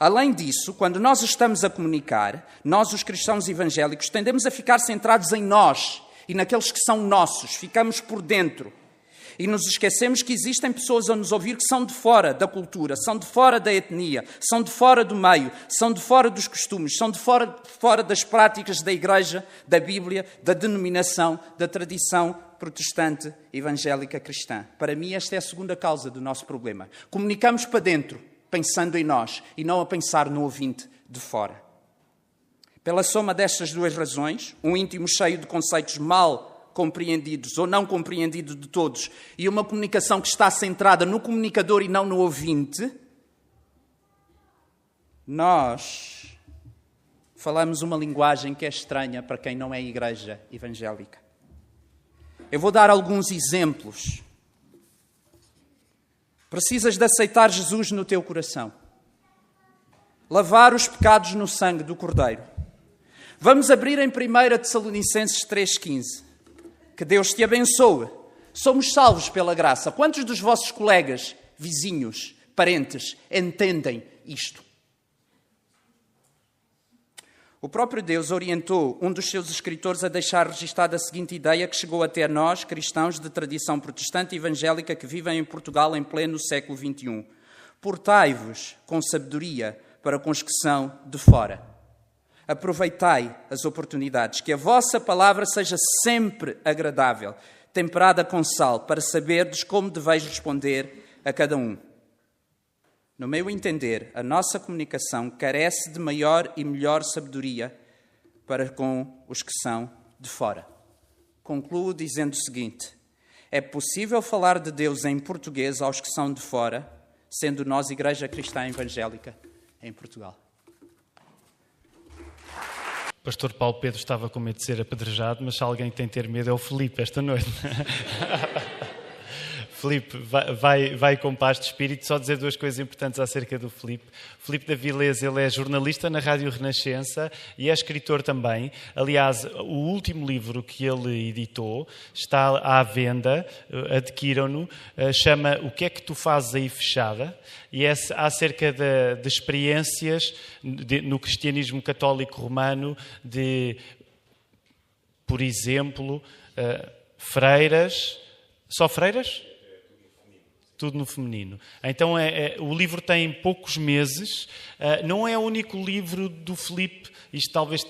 Além disso, quando nós estamos a comunicar, nós, os cristãos evangélicos, tendemos a ficar centrados em nós e naqueles que são nossos. Ficamos por dentro. E nos esquecemos que existem pessoas a nos ouvir que são de fora da cultura, são de fora da etnia, são de fora do meio, são de fora dos costumes, são de fora das práticas da Igreja, da Bíblia, da denominação, da tradição protestante, evangélica, cristã. Para mim, esta é a segunda causa do nosso problema. Comunicamos para dentro, pensando em nós, e não a pensar no ouvinte de fora. Pela soma destas duas razões, um íntimo cheio de conceitos mal compreendidos ou não compreendidos de todos, e uma comunicação que está centrada no comunicador e não no ouvinte, nós falamos uma linguagem que é estranha para quem não é igreja evangélica. Eu vou dar alguns exemplos. Precisas de aceitar Jesus no teu coração. Lavar os pecados no sangue do Cordeiro. Vamos abrir em 1 Tessalonicenses 3,15. Que Deus te abençoe. Somos salvos pela graça. Quantos dos vossos colegas, vizinhos, parentes, entendem isto? O próprio Deus orientou um dos seus escritores a deixar registada a seguinte ideia que chegou até nós, cristãos de tradição protestante e evangélica que vivem em Portugal em pleno século XXI. Portai-vos com sabedoria para com os que são de fora. Aproveitai as oportunidades, que a vossa palavra seja sempre agradável, temperada com sal, para saberdes como deveis responder a cada um. No meu entender, a nossa comunicação carece de maior e melhor sabedoria para com os que são de fora. Concluo dizendo o seguinte: é possível falar de Deus em português aos que são de fora, sendo nós Igreja Cristã Evangélica em Portugal. O pastor Paulo Pedro estava com medo de ser apedrejado, mas se alguém tem de ter medo é o Filipe esta noite. Filipe, vai com paz de espírito. Só dizer duas coisas importantes acerca do Filipe. Filipe da Vilés, ele é jornalista na Rádio Renascença e é escritor também. Aliás, o último livro que ele editou está à venda, adquiram-no, chama O que é que tu fazes aí fechada? E é acerca de experiências no cristianismo católico romano de, por exemplo, freiras. Só freiras? Tudo no feminino. Então, o livro tem poucos meses. Não é o único livro do Filipe. Isto talvez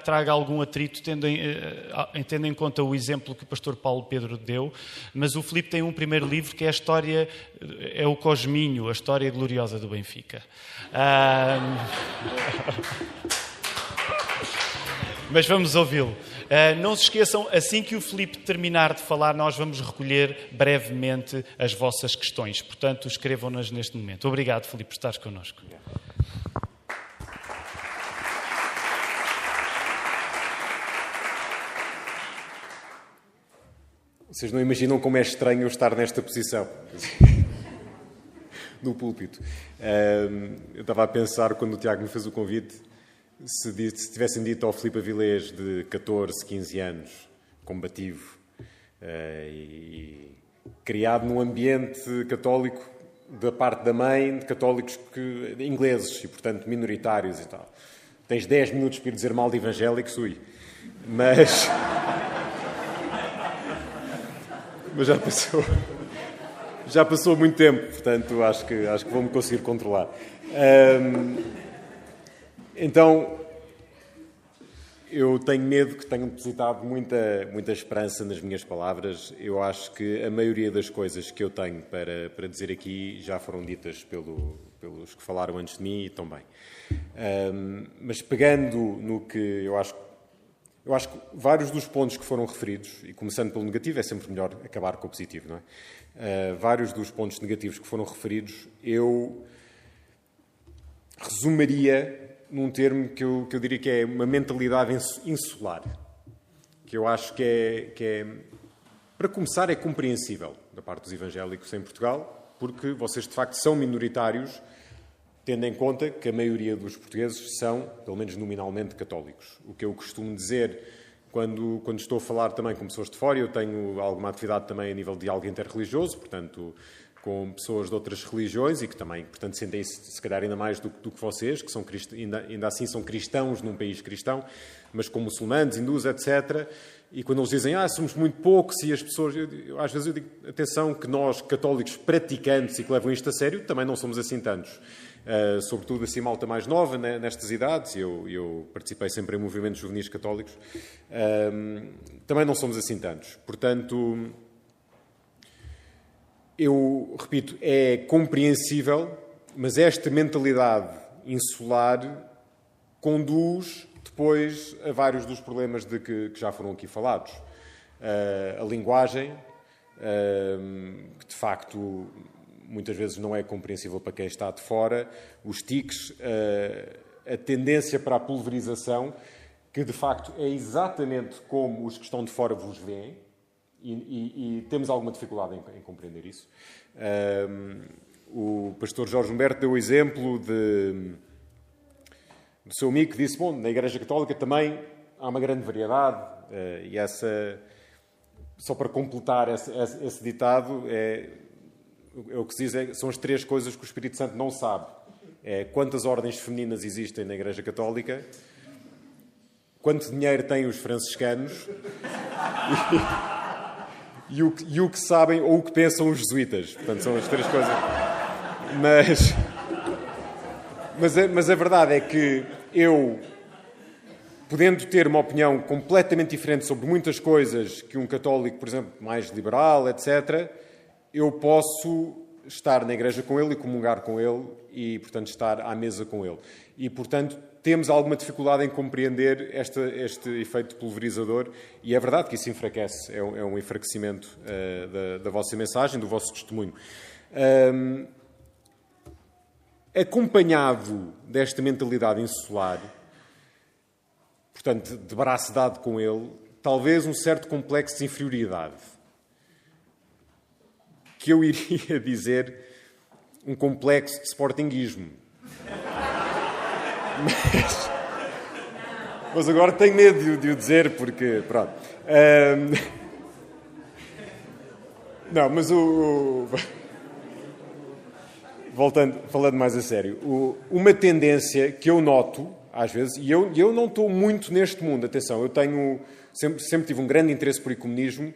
traga algum atrito, tendo em conta o exemplo que o pastor Paulo Pedro deu. Mas o Filipe tem um primeiro livro que é a história, é o Cosminho, a história gloriosa do Benfica. Mas vamos ouvi-lo. Não se esqueçam, assim que o Filipe terminar de falar, nós vamos recolher brevemente as vossas questões. Portanto, escrevam-nas neste momento. Obrigado, Filipe, por estares connosco. Vocês não imaginam como é estranho eu estar nesta posição, no púlpito. Eu estava a pensar, quando o Tiago me fez o convite, se tivessem dito ao Filipe Avilés, de 14, 15 anos, combativo, e criado num ambiente católico da parte da mãe, de católicos ingleses e, portanto, minoritários e tal. Tens 10 minutos para ir dizer mal de evangélicos, ui. Mas já passou muito tempo, portanto, acho que vou-me conseguir controlar. Então, eu tenho medo que tenham depositado muita esperança nas minhas palavras. Eu acho que a maioria das coisas que eu tenho para dizer aqui já foram ditas pelos que falaram antes de mim e também. Mas pegando no que eu acho que vários dos pontos que foram referidos, e começando pelo negativo, é sempre melhor acabar com o positivo, não é? Vários dos pontos negativos que foram referidos, eu resumiria num termo que eu diria que é uma mentalidade insular, que eu acho que é, para começar, é compreensível da parte dos evangélicos em Portugal, porque vocês de facto são minoritários, tendo em conta que a maioria dos portugueses são, pelo menos nominalmente, católicos. O que eu costumo dizer quando estou a falar também com pessoas de fora, eu tenho alguma atividade também a nível de diálogo interreligioso, portanto, com pessoas de outras religiões e que também, portanto, sentem-se, se calhar, ainda mais do que vocês, que são ainda assim são cristãos num país cristão, mas com muçulmanos, hindus, etc. E quando eles dizem, somos muito poucos e as pessoas... às vezes eu digo, atenção, que nós, católicos praticantes e que levam isto a sério, também não somos assim tantos. Sobretudo assim malta mais nova, né, nestas idades, eu participei sempre em movimentos juvenis católicos, também não somos assim tantos. Portanto, eu repito, é compreensível, mas esta mentalidade insular conduz depois a vários dos problemas de que já foram aqui falados. A linguagem, que de facto muitas vezes não é compreensível para quem está de fora, os tiques, a tendência para a pulverização, que de facto é exatamente como os que estão de fora vos veem, e temos alguma dificuldade em compreender isso. O pastor Jorge Humberto deu o exemplo do seu amigo que disse, na Igreja Católica também há uma grande variedade, e só para completar esse ditado, o que se diz são as 3 coisas que o Espírito Santo não sabe. Quantas ordens femininas existem na Igreja Católica, quanto dinheiro têm os franciscanos e o que sabem ou o que pensam os jesuítas. Portanto, são as 3 coisas. Mas a verdade é que eu, podendo ter uma opinião completamente diferente sobre muitas coisas que um católico, por exemplo, mais liberal, etc., eu posso estar na igreja com ele e comungar com ele e, portanto, estar à mesa com ele. E, portanto, temos alguma dificuldade em compreender este efeito pulverizador e é verdade que isso enfraquece, é um enfraquecimento da vossa mensagem, do vosso testemunho. Acompanhado desta mentalidade insular, portanto, de braço dado com ele, talvez um certo complexo de inferioridade, que eu iria dizer um complexo de sportinguismo. Mas agora tenho medo de o dizer, porque, pronto. Não, mas falando mais a sério, uma tendência que eu noto, às vezes, e eu não estou muito neste mundo, atenção, eu sempre tive um grande interesse por ecumenismo.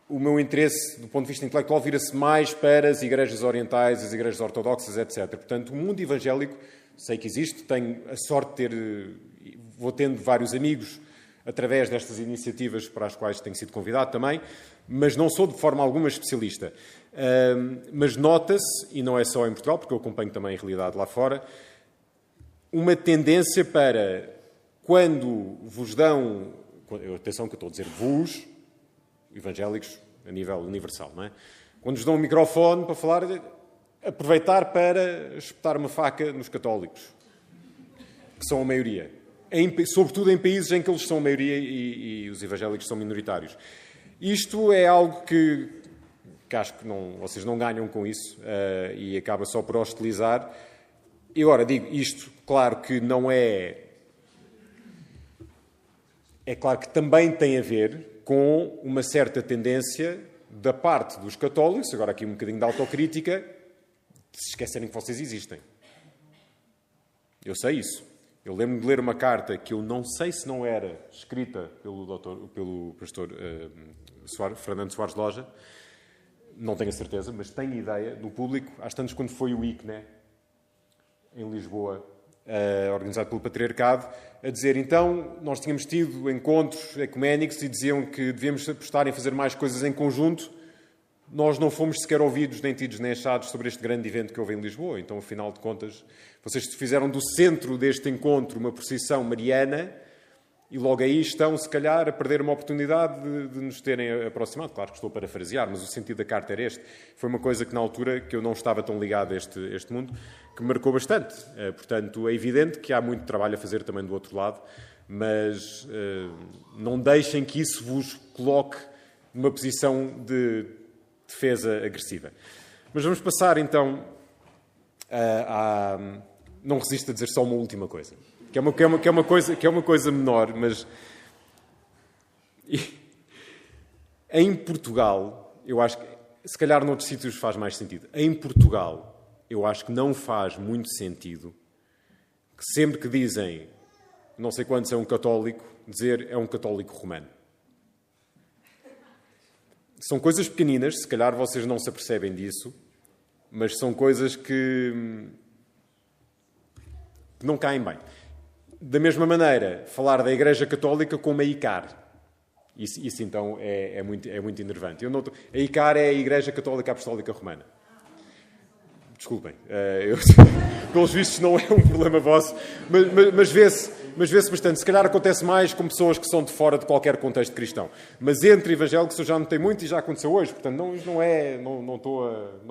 O meu interesse, do ponto de vista intelectual, vira-se mais para as igrejas orientais, as igrejas ortodoxas, etc. Portanto, o mundo evangélico, sei que existe, tenho a sorte de vou tendo vários amigos através destas iniciativas para as quais tenho sido convidado também, mas não sou de forma alguma especialista. Mas nota-se, e não é só em Portugal, porque eu acompanho também a realidade lá fora, uma tendência para, quando vos dão... Atenção que eu estou a dizer vos... evangélicos a nível universal, não é? Quando nos dão um microfone para falar, aproveitar para espetar uma faca nos católicos, que são a maioria. Sobretudo em países em que eles são a maioria e os evangélicos são minoritários. Isto é algo que acho que vocês não ganham com isso e acaba só por hostilizar. E agora, digo isto, claro que não é... É claro que também tem a ver com uma certa tendência da parte dos católicos, agora aqui um bocadinho de autocrítica, de se esquecerem que vocês existem. Eu sei isso. Eu lembro-me de ler uma carta que eu não sei se não era escrita pelo pastor Fernando Soares de Loja, não tenho a certeza, mas tenho ideia, no público, às tantas quando foi o ICNE, em Lisboa, organizado pelo Patriarcado, a dizer, então, nós tínhamos tido encontros ecuménicos e diziam que devíamos apostar em fazer mais coisas em conjunto. Nós não fomos sequer ouvidos, nem tidos, nem achados sobre este grande evento que houve em Lisboa. Então, afinal de contas, vocês fizeram do centro deste encontro uma procissão mariana e logo aí estão, se calhar, a perder uma oportunidade de nos terem aproximado. Claro que estou a parafrasear, mas o sentido da carta era este. Foi uma coisa que, na altura, que eu não estava tão ligado a este mundo, que me marcou bastante. Portanto, é evidente que há muito trabalho a fazer também do outro lado, mas não deixem que isso vos coloque numa posição de defesa agressiva. Mas vamos passar, então, não resisto a dizer só uma última coisa, que é uma coisa menor, mas em Portugal, eu acho que Se calhar noutros sítios faz mais sentido. Em Portugal, eu acho que não faz muito sentido que sempre que dizem não sei quantos é um católico, dizer é um católico romano. São coisas pequeninas, se calhar vocês não se apercebem disso, mas são coisas que não caem bem. Da mesma maneira, falar da Igreja Católica como a ICAR. Isso então é muito enervante. A ICAR é a Igreja Católica Apostólica Romana. Desculpem, pelos vistos não é um problema vosso, mas vê-se bastante. Se calhar acontece mais com pessoas que são de fora de qualquer contexto cristão. Mas entre evangélicos eu já notei muito e já aconteceu hoje. Portanto, não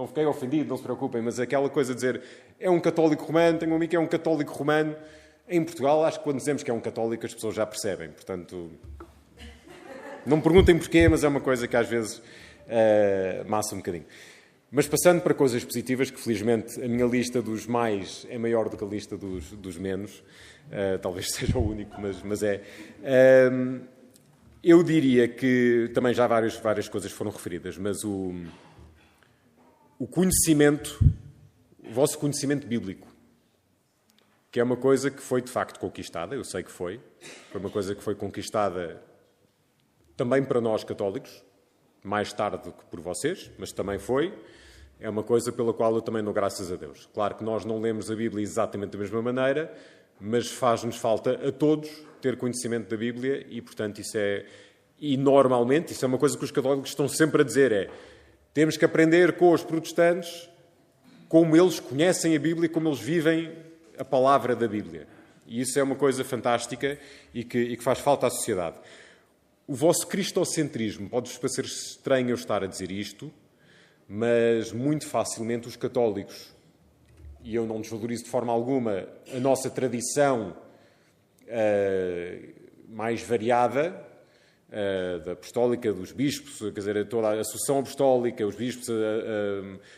fiquei ofendido, não se preocupem. Mas aquela coisa de dizer é um católico romano, tenho um amigo que é um católico romano. Em Portugal, acho que quando dizemos que é um católico as pessoas já percebem. Portanto, não me perguntem porquê, mas é uma coisa que às vezes massa um bocadinho. Mas passando para coisas positivas, que felizmente a minha lista dos mais é maior do que a lista dos menos, talvez seja o único, mas é. Eu diria que também já várias coisas foram referidas, mas o conhecimento, o vosso conhecimento bíblico, que é uma coisa que foi de facto conquistada, eu sei que foi uma coisa que foi conquistada também para nós católicos, mais tarde do que por vocês, mas também foi. É uma coisa pela qual eu também dou graças a Deus. Claro que nós não lemos a Bíblia exatamente da mesma maneira, mas faz-nos falta a todos ter conhecimento da Bíblia e, portanto, E normalmente, isso é uma coisa que os católicos estão sempre a dizer, temos que aprender com os protestantes como eles conhecem a Bíblia e como eles vivem a palavra da Bíblia. E isso é uma coisa fantástica e que faz falta à sociedade. O vosso cristocentrismo, pode-vos parecer estranho eu estar a dizer isto, mas muito facilmente os católicos, e eu não desvalorizo de forma alguma a nossa tradição mais variada, da apostólica, dos bispos, quer dizer, toda a sucessão apostólica, os bispos,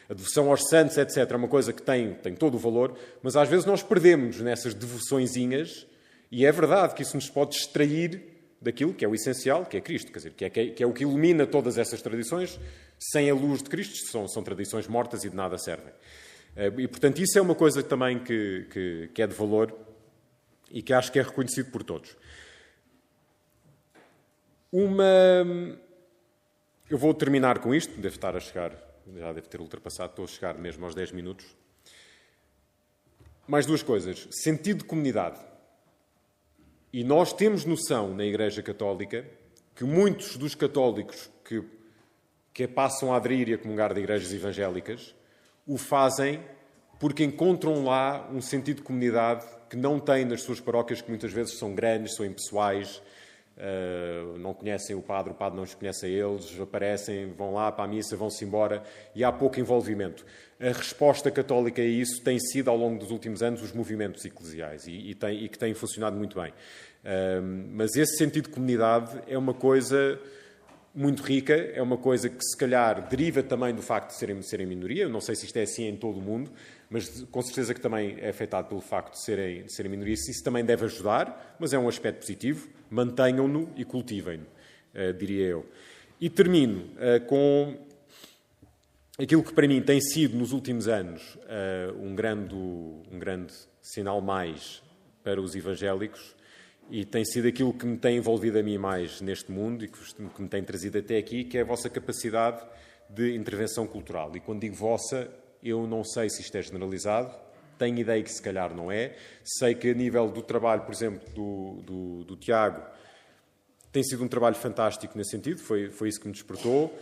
a devoção aos santos, etc. É uma coisa que tem todo o valor, mas às vezes nós perdemos nessas devoçõezinhas e é verdade que isso nos pode distrair daquilo que é o essencial, que é Cristo, quer dizer, que é o que ilumina todas essas tradições. Sem a luz de Cristo são tradições mortas e de nada servem. E, portanto, isso é uma coisa também que é de valor e que acho que é reconhecido por todos. Eu vou terminar com isto, devo estar a chegar, já devo ter ultrapassado, estou a chegar mesmo aos 10 minutos. Mais duas coisas. Sentido de comunidade. E nós temos noção na Igreja Católica que muitos dos católicos que passam a aderir e a comungar de igrejas evangélicas o fazem porque encontram lá um sentido de comunidade que não têm nas suas paróquias, que muitas vezes são grandes, são impessoais, não conhecem o padre não os conhece a eles, aparecem, vão lá para a missa, vão-se embora e há pouco envolvimento. A resposta católica a isso tem sido, ao longo dos últimos anos, os movimentos eclesiais e que têm funcionado muito bem. Mas esse sentido de comunidade é uma coisa muito rica, é uma coisa que se calhar deriva também do facto de serem minoria. Eu não sei se isto é assim em todo o mundo, mas com certeza que também é afetado pelo facto de serem minoria. Isso também deve ajudar, mas é um aspecto positivo. Mantenham-no e cultivem-no, diria eu. E termino com aquilo que para mim tem sido nos últimos anos um grande sinal mais para os evangélicos, e tem sido aquilo que me tem envolvido a mim mais neste mundo e que me tem trazido até aqui, que é a vossa capacidade de intervenção cultural. E quando digo vossa, eu não sei se isto é generalizado, tenho ideia que se calhar não é. Sei que a nível do trabalho, por exemplo, do Tiago, tem sido um trabalho fantástico nesse sentido, foi isso que me despertou.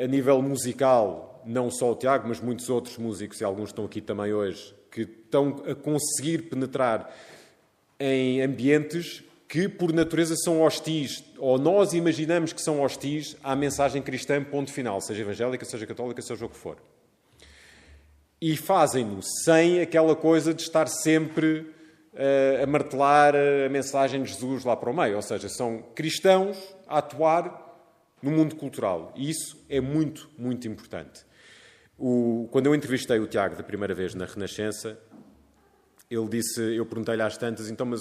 A nível musical, não só o Tiago, mas muitos outros músicos, e alguns estão aqui também hoje, que estão a conseguir penetrar em ambientes que, por natureza, são hostis, ou nós imaginamos que são hostis à mensagem cristã, ponto final, seja evangélica, seja católica, seja o que for. E fazem-no sem aquela coisa de estar sempre a martelar a mensagem de Jesus lá para o meio. Ou seja, são cristãos a atuar no mundo cultural. E isso é muito, muito importante. Quando eu entrevistei o Tiago da primeira vez na Renascença, ele disse, eu perguntei-lhe às tantas, então, mas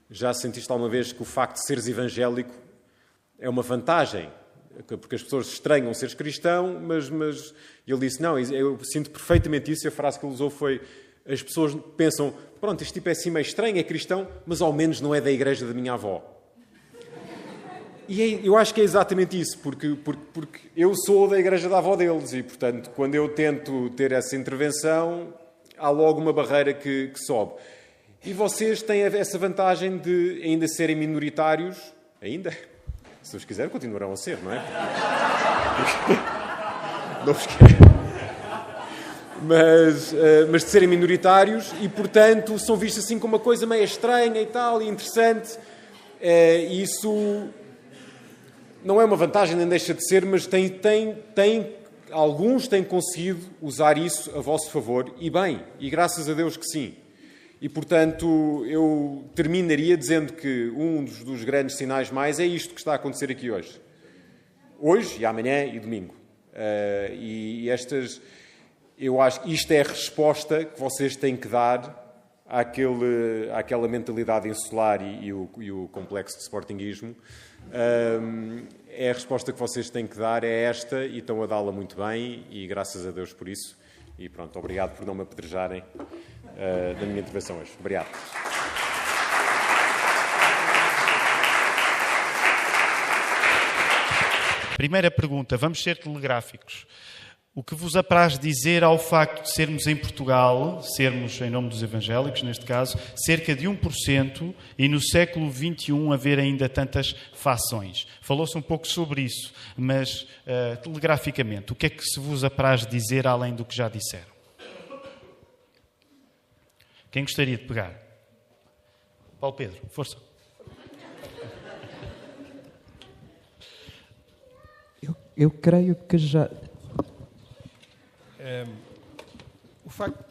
já sentiste alguma vez que o facto de seres evangélico é uma vantagem? porque as pessoas estranham seres cristão, mas ele disse, não, eu sinto perfeitamente isso, e a frase que ele usou foi, as pessoas pensam, pronto, este tipo é assim meio estranho, é cristão, mas ao menos não é da igreja da minha avó. E eu acho que é exatamente isso, porque eu sou da igreja da avó deles e, portanto, quando eu tento ter essa intervenção, há logo uma barreira que sobe. E vocês têm essa vantagem de ainda serem minoritários, ainda, se vocês quiserem, continuarão a ser, não é? Não vos quero. Mas de serem minoritários e, portanto, são vistos assim como uma coisa meio estranha e tal, e interessante. Isso não é uma vantagem, nem deixa de ser, mas alguns têm conseguido usar isso a vosso favor, e bem, e graças a Deus que sim. E, portanto, eu terminaria dizendo que um dos grandes sinais mais é isto que está a acontecer aqui hoje. Hoje, e amanhã, e domingo. Eu acho que isto é a resposta que vocês têm que dar àquela mentalidade insular e o complexo de sportinguismo. É a resposta que vocês têm que dar, é esta, e estão a dá-la muito bem, e graças a Deus por isso. E pronto, obrigado por não me apedrejarem da minha intervenção hoje. Obrigado. Primeira pergunta, vamos ser telegráficos. O que vos apraz dizer ao facto de sermos em Portugal, sermos, em nome dos evangélicos, neste caso, cerca de 1%, e no século XXI haver ainda tantas fações? Falou-se um pouco sobre isso, mas telegraficamente, o que é que se vos apraz dizer além do que já disseram? Quem gostaria de pegar? Paulo Pedro, força. Eu creio que já... O facto...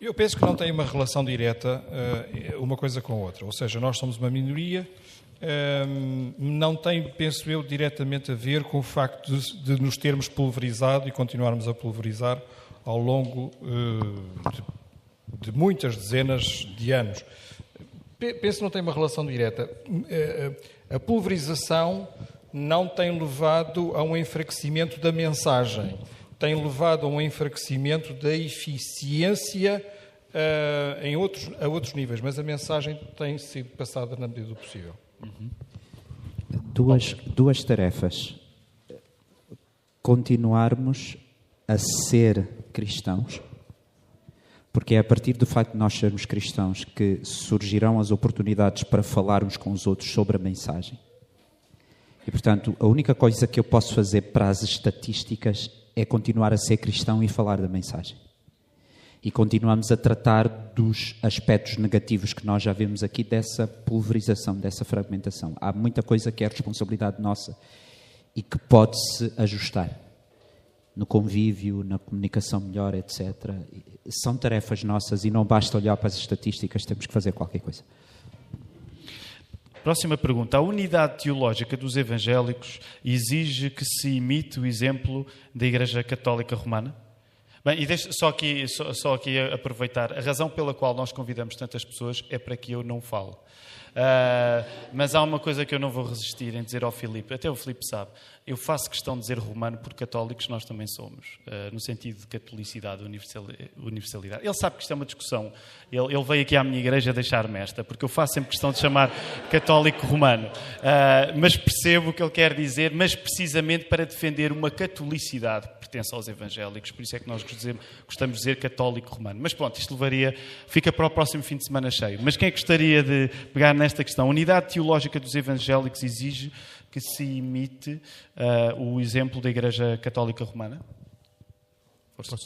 Eu penso que não tem uma relação direta uma coisa com a outra. Ou seja, nós somos uma minoria, não tem, penso eu, diretamente a ver com o facto de nos termos pulverizado e continuarmos a pulverizar ao longo de muitas dezenas de anos. Penso que não tem uma relação direta. A pulverização não tem levado a um enfraquecimento da mensagem, tem levado a um enfraquecimento da eficiência a outros níveis, mas a mensagem tem sido passada na medida do possível. Duas tarefas. Continuarmos a ser cristãos, porque é a partir do facto de nós sermos cristãos que surgirão as oportunidades para falarmos com os outros sobre a mensagem. E, portanto, a única coisa que eu posso fazer para as estatísticas é continuar a ser cristão e falar da mensagem. E continuamos a tratar dos aspectos negativos que nós já vimos aqui, dessa pulverização, dessa fragmentação. Há muita coisa que é responsabilidade nossa e que pode-se ajustar no convívio, na comunicação melhor, etc. São tarefas nossas e não basta olhar para as estatísticas, temos que fazer qualquer coisa. Próxima pergunta. A unidade teológica dos evangélicos exige que se imite o exemplo da Igreja Católica Romana? Bem, e deixo só aqui aproveitar. A razão pela qual nós convidamos tantas pessoas é para que eu não fale. Mas há uma coisa que eu não vou resistir em dizer ao Filipe, até o Filipe sabe, eu faço questão de dizer romano porque católicos nós também somos, no sentido de catolicidade, universalidade. Ele sabe que isto é uma discussão, ele veio aqui à minha igreja deixar-me esta, porque eu faço sempre questão de chamar católico romano, mas percebo o que ele quer dizer, mas precisamente para defender uma catolicidade que pertence aos evangélicos, por isso é que nós gostamos de dizer católico romano. Mas pronto, isto fica para o próximo fim de semana cheio. Mas quem gostaria de pegar nesta questão? A unidade teológica dos evangélicos exige que se imite o exemplo da Igreja Católica Romana? Força.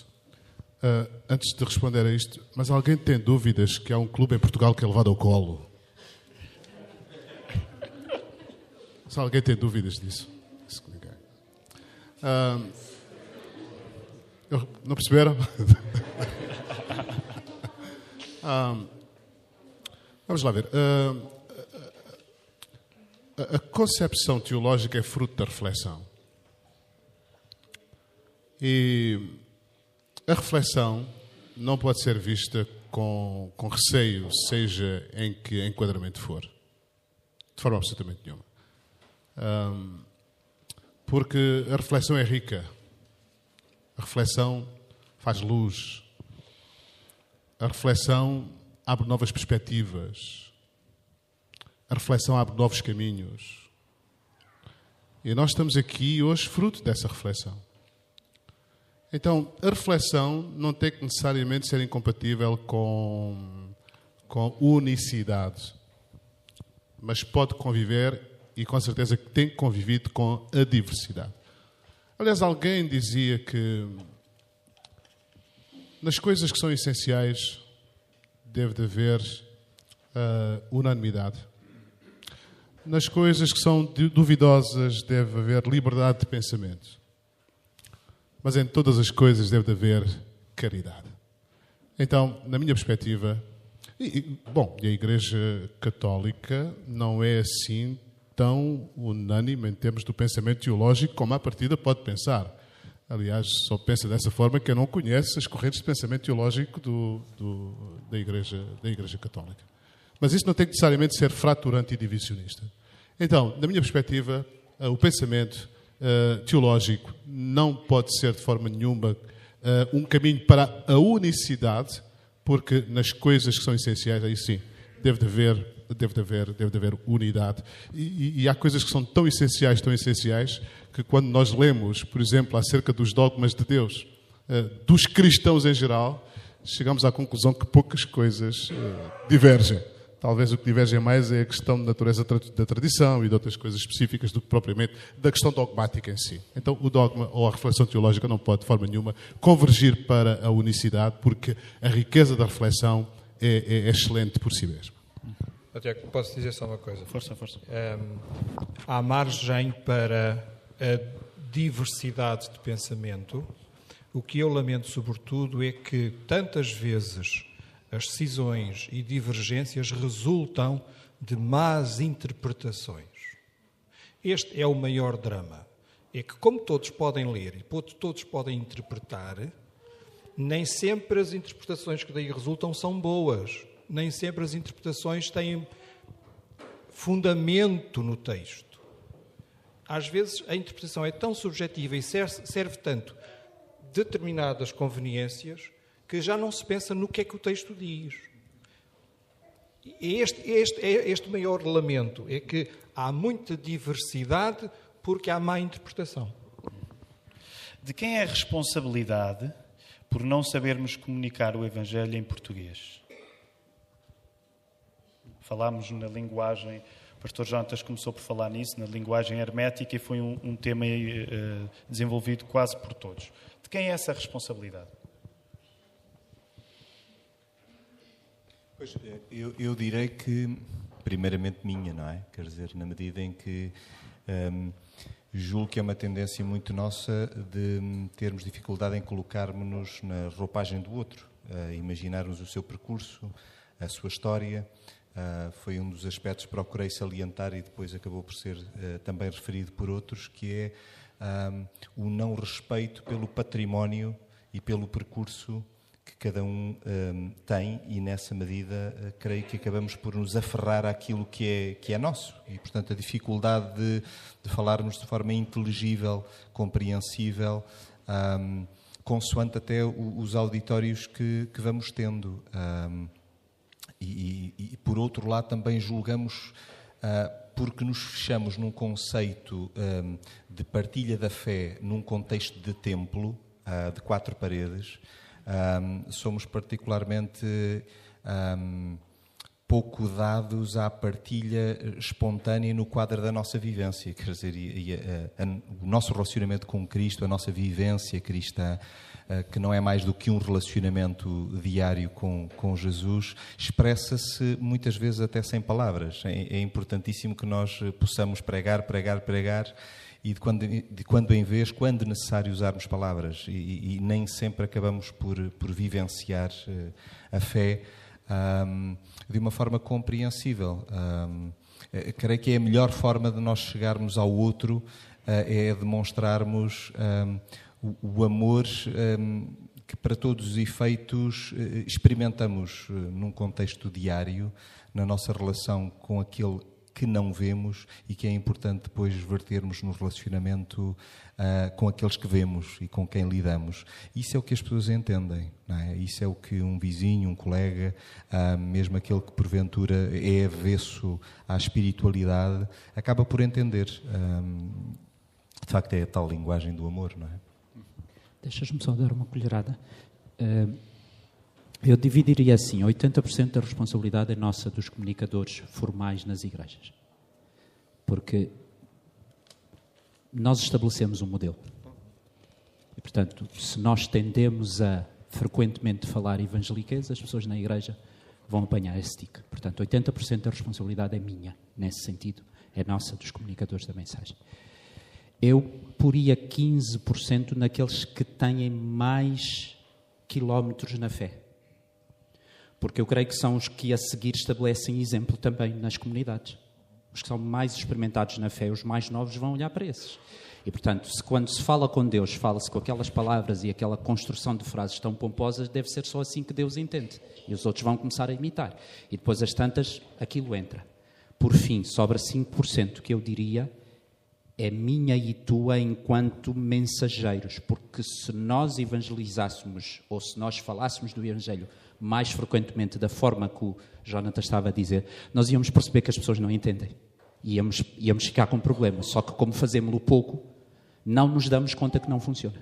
Antes de responder a isto, mas alguém tem dúvidas que há um clube em Portugal que é levado ao colo? Se alguém tem dúvidas disso? Não perceberam? Vamos lá ver. A concepção teológica é fruto da reflexão. E a reflexão não pode ser vista com receio, seja em que enquadramento for. De forma absolutamente nenhuma. porque a reflexão é rica. A reflexão faz luz. A reflexão abre novas perspectivas. A reflexão abre novos caminhos. E nós estamos aqui hoje fruto dessa reflexão. Então, a reflexão não tem que necessariamente ser incompatível com unicidade, mas pode conviver, e com certeza que tem convivido com a diversidade. Aliás, alguém dizia que nas coisas que são essenciais deve de haver unanimidade. Nas coisas que são duvidosas deve haver liberdade de pensamento. Mas em todas as coisas deve de haver caridade. Então, na minha perspectiva, e a Igreja Católica não é assim tão unânime em termos do pensamento teológico como à partida pode pensar. Aliás, só pensa dessa forma que eu não conheço as correntes de pensamento teológico da Igreja Católica. Mas isso não tem que necessariamente ser fraturante e divisionista. Então, na minha perspectiva, o pensamento teológico não pode ser de forma nenhuma um caminho para a unicidade, porque nas coisas que são essenciais, aí sim, deve de haver unidade. E há coisas que são tão essenciais, que quando nós lemos, por exemplo, acerca dos dogmas de Deus, dos cristãos em geral, chegamos à conclusão que poucas coisas divergem. Talvez o que diverge mais é a questão da natureza da tradição e de outras coisas específicas do que propriamente da questão dogmática em si. Então, o dogma ou a reflexão teológica não pode, de forma nenhuma, convergir para a unicidade, porque a riqueza da reflexão é excelente por si mesma. Tiago, posso dizer só uma coisa? Força. Há margem para a diversidade de pensamento. O que eu lamento, sobretudo, é que tantas vezes as cisões e divergências resultam de más interpretações. Este é o maior drama. É que, como todos podem ler e todos podem interpretar, nem sempre as interpretações que daí resultam são boas. Nem sempre as interpretações têm fundamento no texto. Às vezes a interpretação é tão subjetiva e serve tanto determinadas conveniências que já não se pensa no que é que o texto diz. Este maior lamento é que há muita diversidade porque há má interpretação. De quem é a responsabilidade por não sabermos comunicar o Evangelho em português? Falámos na linguagem, o pastor Jontas começou por falar nisso, na linguagem hermética, e foi um tema desenvolvido quase por todos. De quem é essa responsabilidade? Pois, eu direi que, primeiramente, minha, não é? Quer dizer, na medida em que julgo que é uma tendência muito nossa de termos dificuldade em colocarmos-nos na roupagem do outro, imaginarmos o seu percurso, a sua história. Foi um dos aspectos que procurei salientar e depois acabou por ser também referido por outros, que é o não respeito pelo património e pelo percurso que cada um tem, e nessa medida creio que acabamos por nos aferrar àquilo que é nosso, e portanto a dificuldade de falarmos de forma inteligível, compreensível, consoante até os auditórios que vamos tendo. E por outro lado também julgamos, porque nos fechamos num conceito de partilha da fé num contexto de templo, de 4 paredes, somos particularmente pouco dados à partilha espontânea no quadro da nossa vivência. Quer dizer, o nosso relacionamento com Cristo, a nossa vivência cristã, que não é mais do que um relacionamento diário com Jesus, expressa-se muitas vezes até sem palavras. É importantíssimo que nós possamos pregar, e de quando em vez, quando necessário, usarmos palavras. E nem sempre acabamos por vivenciar a fé de uma forma compreensível. Creio que é a melhor forma de nós chegarmos ao outro, é demonstrarmos o amor que, para todos os efeitos, experimentamos num contexto diário, na nossa relação com aquele que não vemos e que é importante depois vertermos no relacionamento com aqueles que vemos e com quem lidamos. Isso é o que as pessoas entendem, não é? Isso é o que um vizinho, um colega, mesmo aquele que porventura é avesso à espiritualidade, acaba por entender. De facto, é a tal linguagem do amor, não é? Deixas-me só dar uma colherada. Eu dividiria assim: 80% da responsabilidade é nossa, dos comunicadores formais nas igrejas. Porque nós estabelecemos um modelo. E, portanto, se nós tendemos a frequentemente falar evangeliquez, as pessoas na igreja vão apanhar esse tique. Portanto, 80% da responsabilidade é minha, nesse sentido. É nossa, dos comunicadores da mensagem. Eu poria 15% naqueles que têm mais quilómetros na fé. Porque eu creio que são os que a seguir estabelecem exemplo também nas comunidades. Os que são mais experimentados na fé, os mais novos, vão olhar para esses. E, portanto, quando se fala com Deus, fala-se com aquelas palavras e aquela construção de frases tão pomposas, deve ser só assim que Deus entende. E os outros vão começar a imitar. E depois, às tantas, aquilo entra. Por fim, sobra 5% que eu diria é minha e tua enquanto mensageiros, porque se nós evangelizássemos ou se nós falássemos do Evangelho mais frequentemente da forma que o Jonathan estava a dizer, nós íamos perceber que as pessoas não entendem. Íamos ficar com problemas. Só que como fazemos-lo pouco, não nos damos conta que não funciona.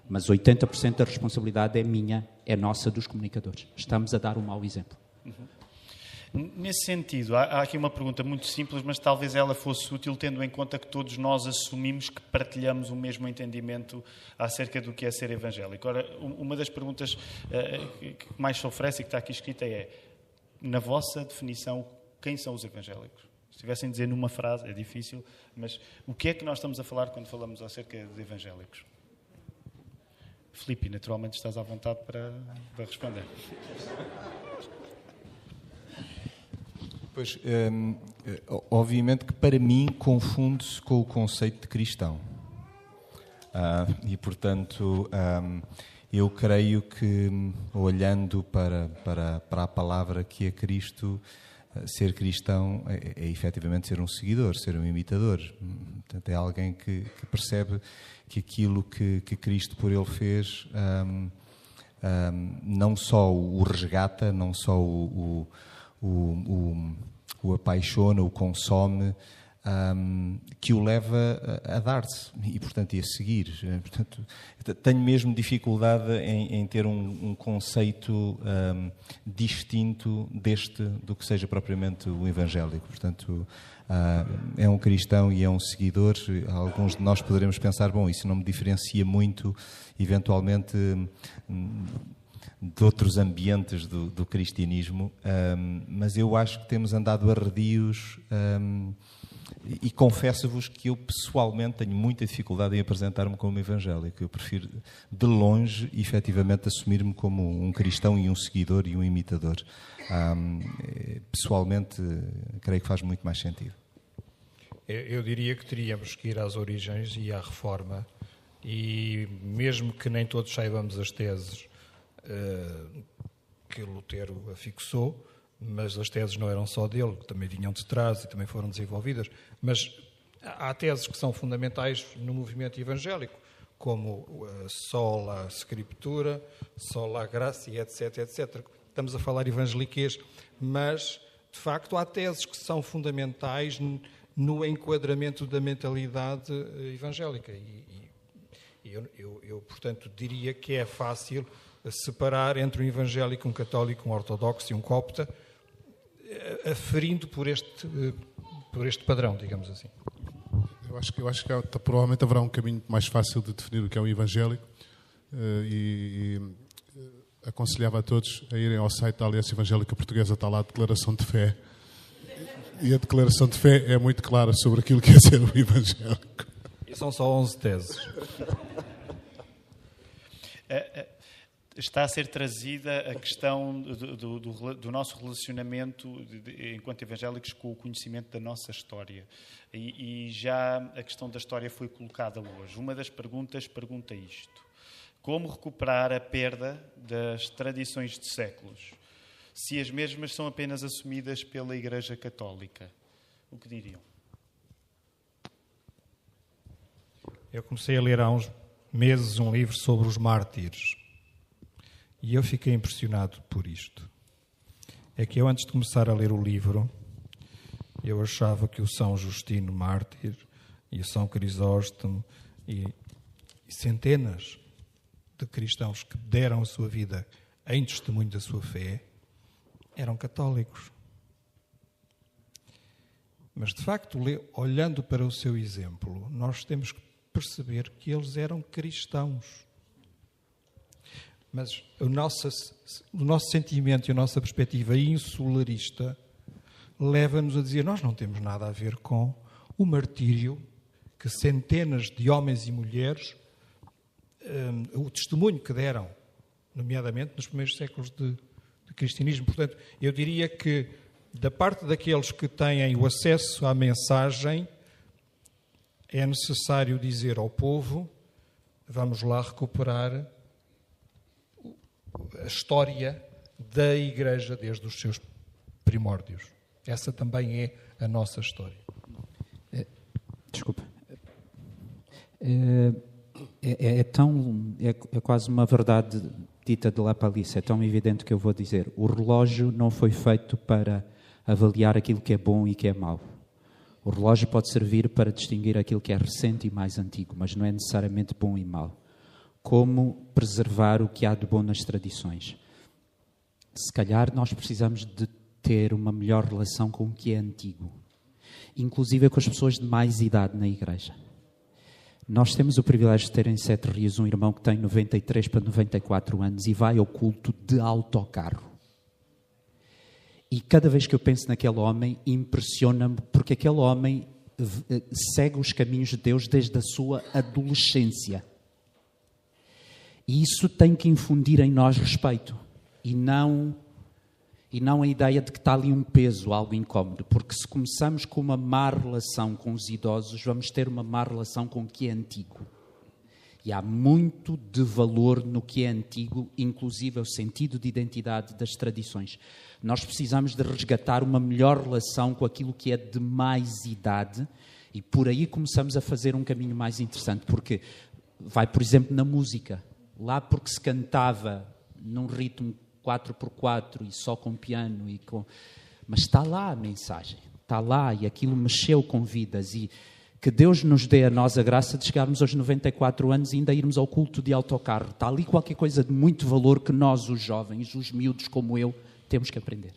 Mas 80% da responsabilidade é minha, é nossa, dos comunicadores. Estamos a dar um mau exemplo. Nesse sentido, há aqui uma pergunta muito simples, mas talvez ela fosse útil, tendo em conta que todos nós assumimos que partilhamos o mesmo entendimento acerca do que é ser evangélico. Ora, uma das perguntas que mais se oferece e que está aqui escrita é: na vossa definição, quem são os evangélicos? Se tivessem a dizer numa frase, é difícil, mas o que é que nós estamos a falar quando falamos acerca de evangélicos? Filipe, naturalmente estás à vontade para responder. Pois, obviamente que para mim confunde-se com o conceito de cristão. E, portanto, eu creio que, olhando para a palavra que é Cristo, ser cristão é efetivamente ser um seguidor, ser um imitador. Portanto, é alguém que percebe que aquilo que Cristo por ele fez não só o resgata, não só o apaixona, o consome, que o leva a dar-se e, portanto, a seguir. Portanto, tenho mesmo dificuldade em ter um conceito distinto do que seja propriamente o evangélico. Portanto, é um cristão e é um seguidor. Alguns de nós poderemos pensar, bom, isso não me diferencia muito, eventualmente, de outros ambientes do cristianismo, mas eu acho que temos andado arredios e confesso-vos que eu pessoalmente tenho muita dificuldade em apresentar-me como evangélico. Eu prefiro de longe, efetivamente, assumir-me como um cristão e um seguidor e um imitador. Pessoalmente, creio que faz muito mais sentido. Eu diria que teríamos que ir às origens e à reforma, e mesmo que nem todos saibamos as teses que Lutero afixou, mas as teses não eram só dele, também vinham de trás e também foram desenvolvidas. Mas há teses que são fundamentais no movimento evangélico, como sola scriptura, sola gratia, etc, etc. Estamos a falar evangeliquez, mas, de facto, há teses que são fundamentais no enquadramento da mentalidade evangélica. E eu, portanto, diria que é fácil separar entre um evangélico, um católico, um ortodoxo e um copta, aferindo por este padrão, digamos assim. Eu acho que provavelmente haverá um caminho mais fácil de definir o que é um evangélico, e aconselhava a todos a irem ao site da Aliança Evangélica Portuguesa, está lá a declaração de fé, e a declaração de fé é muito clara sobre aquilo que é ser um evangélico. E são só 11 teses. Está a ser trazida a questão do nosso relacionamento enquanto evangélicos com o conhecimento da nossa história. E já a questão da história foi colocada hoje. Uma das perguntas pergunta isto: como recuperar a perda das tradições de séculos, se as mesmas são apenas assumidas pela Igreja Católica? o que diriam? Eu comecei a ler há uns meses um livro sobre os mártires e eu fiquei impressionado por isto. É que eu, antes de começar a ler o livro, eu achava que o São Justino mártir e o São Crisóstomo e centenas de cristãos que deram a sua vida em testemunho da sua fé eram católicos. Mas, de facto, olhando para o seu exemplo, nós temos que perceber que eles eram cristãos. Mas o nosso sentimento e a nossa perspectiva insularista leva-nos a dizer: nós não temos nada a ver com o martírio que centenas de homens e mulheres, o testemunho que deram, nomeadamente nos primeiros séculos de cristianismo. Portanto, eu diria que, da parte daqueles que têm o acesso à mensagem, é necessário dizer ao povo: vamos lá recuperar a história da Igreja desde os seus primórdios. Essa também é a nossa história. Desculpa. É quase uma verdade dita de La Palice, é tão evidente que eu vou dizer: o relógio não foi feito para avaliar aquilo que é bom e que é mau. O relógio pode servir para distinguir aquilo que é recente e mais antigo, mas não é necessariamente bom e mau. Como preservar o que há de bom nas tradições? Se calhar nós precisamos de ter uma melhor relação com o que é antigo, inclusive com as pessoas de mais idade na igreja. Nós temos o privilégio de ter em Sete Rios um irmão que tem 93 para 94 anos e vai ao culto de autocarro. E cada vez que eu penso naquele homem, impressiona-me, porque aquele homem segue os caminhos de Deus desde a sua adolescência. E isso tem que infundir em nós respeito. E não a ideia de que está ali um peso, algo incómodo. Porque se começamos com uma má relação com os idosos, vamos ter uma má relação com o que é antigo. E há muito de valor no que é antigo, inclusive o sentido de identidade das tradições. Nós precisamos de resgatar uma melhor relação com aquilo que é de mais idade e por aí começamos a fazer um caminho mais interessante. Porque vai, por exemplo, na música. Lá porque se cantava num ritmo 4x4 e só com piano. Mas está lá a mensagem. Está lá e aquilo mexeu com vidas. E que Deus nos dê a nós a graça de chegarmos aos 94 anos e ainda irmos ao culto de autocarro. Está ali qualquer coisa de muito valor que nós, os jovens, os miúdos como eu, temos que aprender.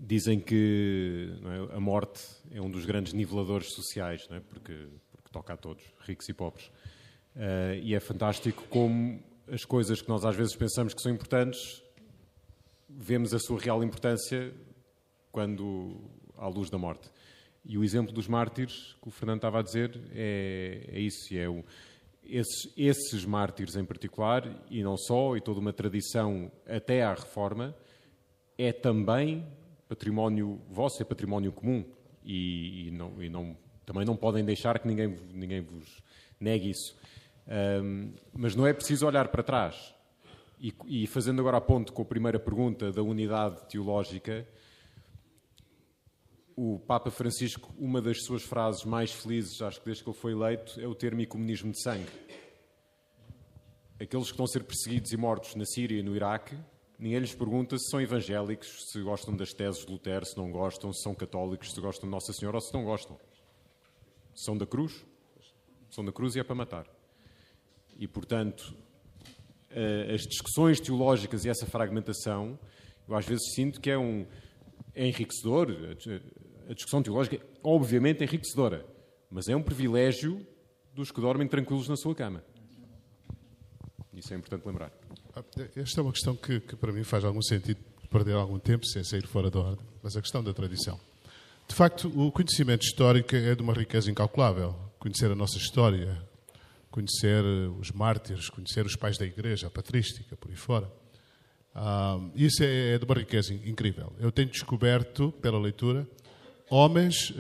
Dizem que não é, a morte é um dos grandes niveladores sociais, não é? Porque toca a todos, ricos e pobres. E é fantástico como as coisas que nós às vezes pensamos que são importantes, vemos a sua real importância quando à luz da morte. E o exemplo dos mártires, que o Fernando estava a dizer, é isso. Esses mártires em particular, e não só, e toda uma tradição até à Reforma, é também património vosso, é património comum. Também não podem deixar que ninguém vos negue isso. Mas não é preciso olhar para trás. E fazendo agora a ponto com a primeira pergunta da unidade teológica, o Papa Francisco, uma das suas frases mais felizes, acho que desde que ele foi eleito, é o termo ecumenismo de sangue. Aqueles que estão a ser perseguidos e mortos na Síria e no Iraque, ninguém lhes pergunta se são evangélicos, se gostam das teses de Lutero, se não gostam, se são católicos, se gostam de Nossa Senhora ou se não gostam. São da cruz? São da cruz e é para matar. E, portanto, as discussões teológicas e essa fragmentação, eu às vezes sinto que é enriquecedor. A discussão teológica, obviamente, é enriquecedora, mas é um privilégio dos que dormem tranquilos na sua cama. Isso é importante lembrar. Esta é uma questão que para mim faz algum sentido perder algum tempo sem sair fora da ordem, mas a questão da tradição. De facto, o conhecimento histórico é de uma riqueza incalculável. Conhecer a nossa história, conhecer os mártires, conhecer os pais da Igreja, a patrística, por aí fora. Isso é de uma riqueza incrível. Eu tenho descoberto, pela leitura, homens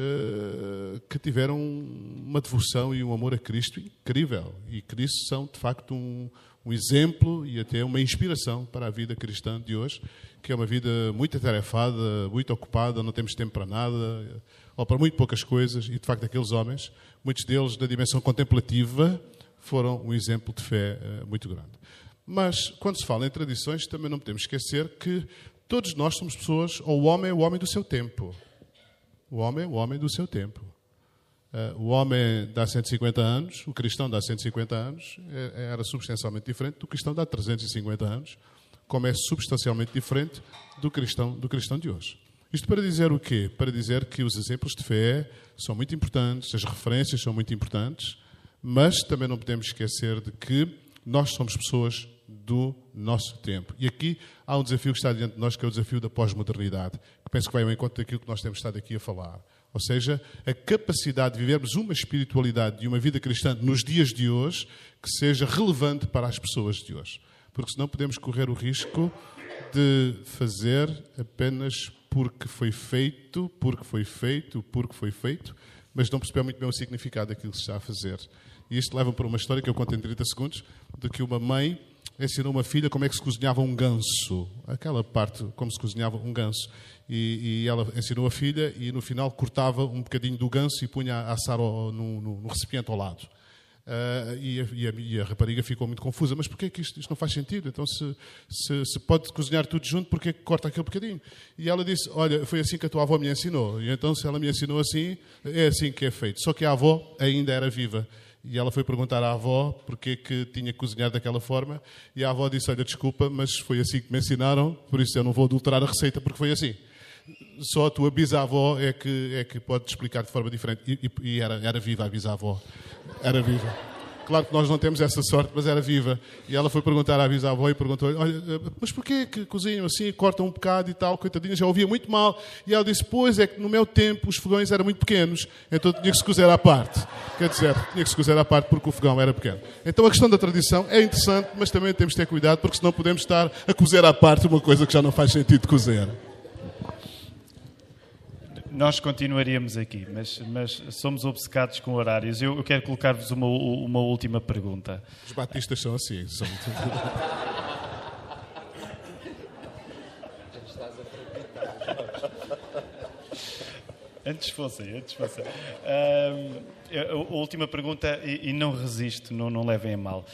que tiveram uma devoção e um amor a Cristo incrível. E Cristo são, de facto, um exemplo e até uma inspiração para a vida cristã de hoje, que é uma vida muito atarefada, muito ocupada, não temos tempo para nada, ou para muito poucas coisas. E, de facto, aqueles homens, muitos deles da dimensão contemplativa, foram um exemplo de fé muito grande. Mas, quando se fala em tradições, também não podemos esquecer que todos nós somos pessoas, ou o homem é o homem do seu tempo. O homem é o homem do seu tempo. O homem de há 150 anos, o cristão de há 150 anos, era substancialmente diferente do cristão de há 350 anos, como é substancialmente diferente do cristão de hoje. Isto para dizer o quê? Para dizer que os exemplos de fé são muito importantes, as referências são muito importantes, mas também não podemos esquecer de que nós somos pessoas do nosso tempo. E aqui há um desafio que está diante de nós, que é o desafio da pós-modernidade, que penso que vai ao encontro daquilo que nós temos estado aqui a falar. Ou seja, a capacidade de vivermos uma espiritualidade e uma vida cristã nos dias de hoje que seja relevante para as pessoas de hoje. Porque senão podemos correr o risco de fazer apenas porque foi feito, mas não perceber muito bem o significado daquilo que se está a fazer. E isto leva para uma história que eu conto em 30 segundos, de que uma mãe ensinou uma filha como é que se cozinhava um ganso. Aquela parte, como se cozinhava um ganso. E ela ensinou a filha e no final cortava um bocadinho do ganso e punha a assar no recipiente ao lado. E a rapariga ficou muito confusa. Mas porquê que isto não faz sentido? Então, se pode cozinhar tudo junto, porquê que corta aquele bocadinho? E ela disse, olha, foi assim que a tua avó me ensinou. E então, se ela me ensinou assim, é assim que é feito. Só que a avó ainda era viva. E ela foi perguntar à avó porque que tinha que cozinhar daquela forma. E a avó disse, olha, desculpa, mas foi assim que me ensinaram, por isso eu não vou adulterar a receita, porque foi assim. Só a tua bisavó é que pode explicar de forma diferente. E era viva a bisavó. Era viva. Claro que nós não temos essa sorte, mas era viva. E ela foi perguntar à bisavó e perguntou-lhe, olha, mas porquê que cozinham assim, cortam um bocado e tal, coitadinha, já ouvia muito mal. E ela disse, pois é que no meu tempo os fogões eram muito pequenos, então tinha que se cozer à parte. Quer dizer, tinha que se cozer à parte porque o fogão era pequeno. Então a questão da tradição é interessante, mas também temos de ter cuidado, porque senão podemos estar a cozer à parte uma coisa que já não faz sentido cozer. Nós continuaríamos aqui, mas somos obcecados com horários. Eu quero colocar-vos uma última pergunta. Os batistas são assim. Antes fossem. A última pergunta, e não resisto, não levem a mal.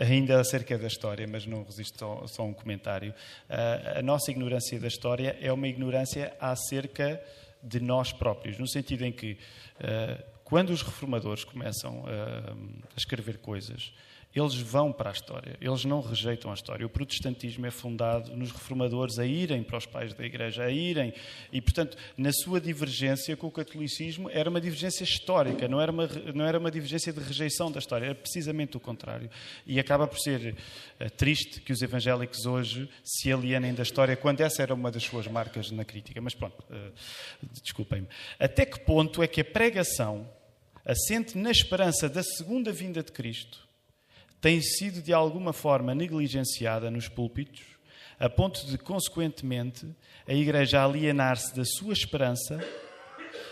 Ainda acerca da história, mas não resisto só a um comentário. A nossa ignorância da história é uma ignorância acerca de nós próprios, no sentido em que, quando os reformadores começam a escrever coisas, eles vão para a história, eles não rejeitam a história. O protestantismo é fundado nos reformadores a irem para os pais da Igreja, a irem, e, portanto, na sua divergência com o catolicismo, era uma divergência histórica, não era uma divergência de rejeição da história, era precisamente o contrário. E acaba por ser triste que os evangélicos hoje se alienem da história, quando essa era uma das suas marcas na crítica. Mas pronto, desculpem-me. Até que ponto é que a pregação, assente na esperança da segunda vinda de Cristo, tem sido de alguma forma negligenciada nos púlpitos, a ponto de, consequentemente, a Igreja alienar-se da sua esperança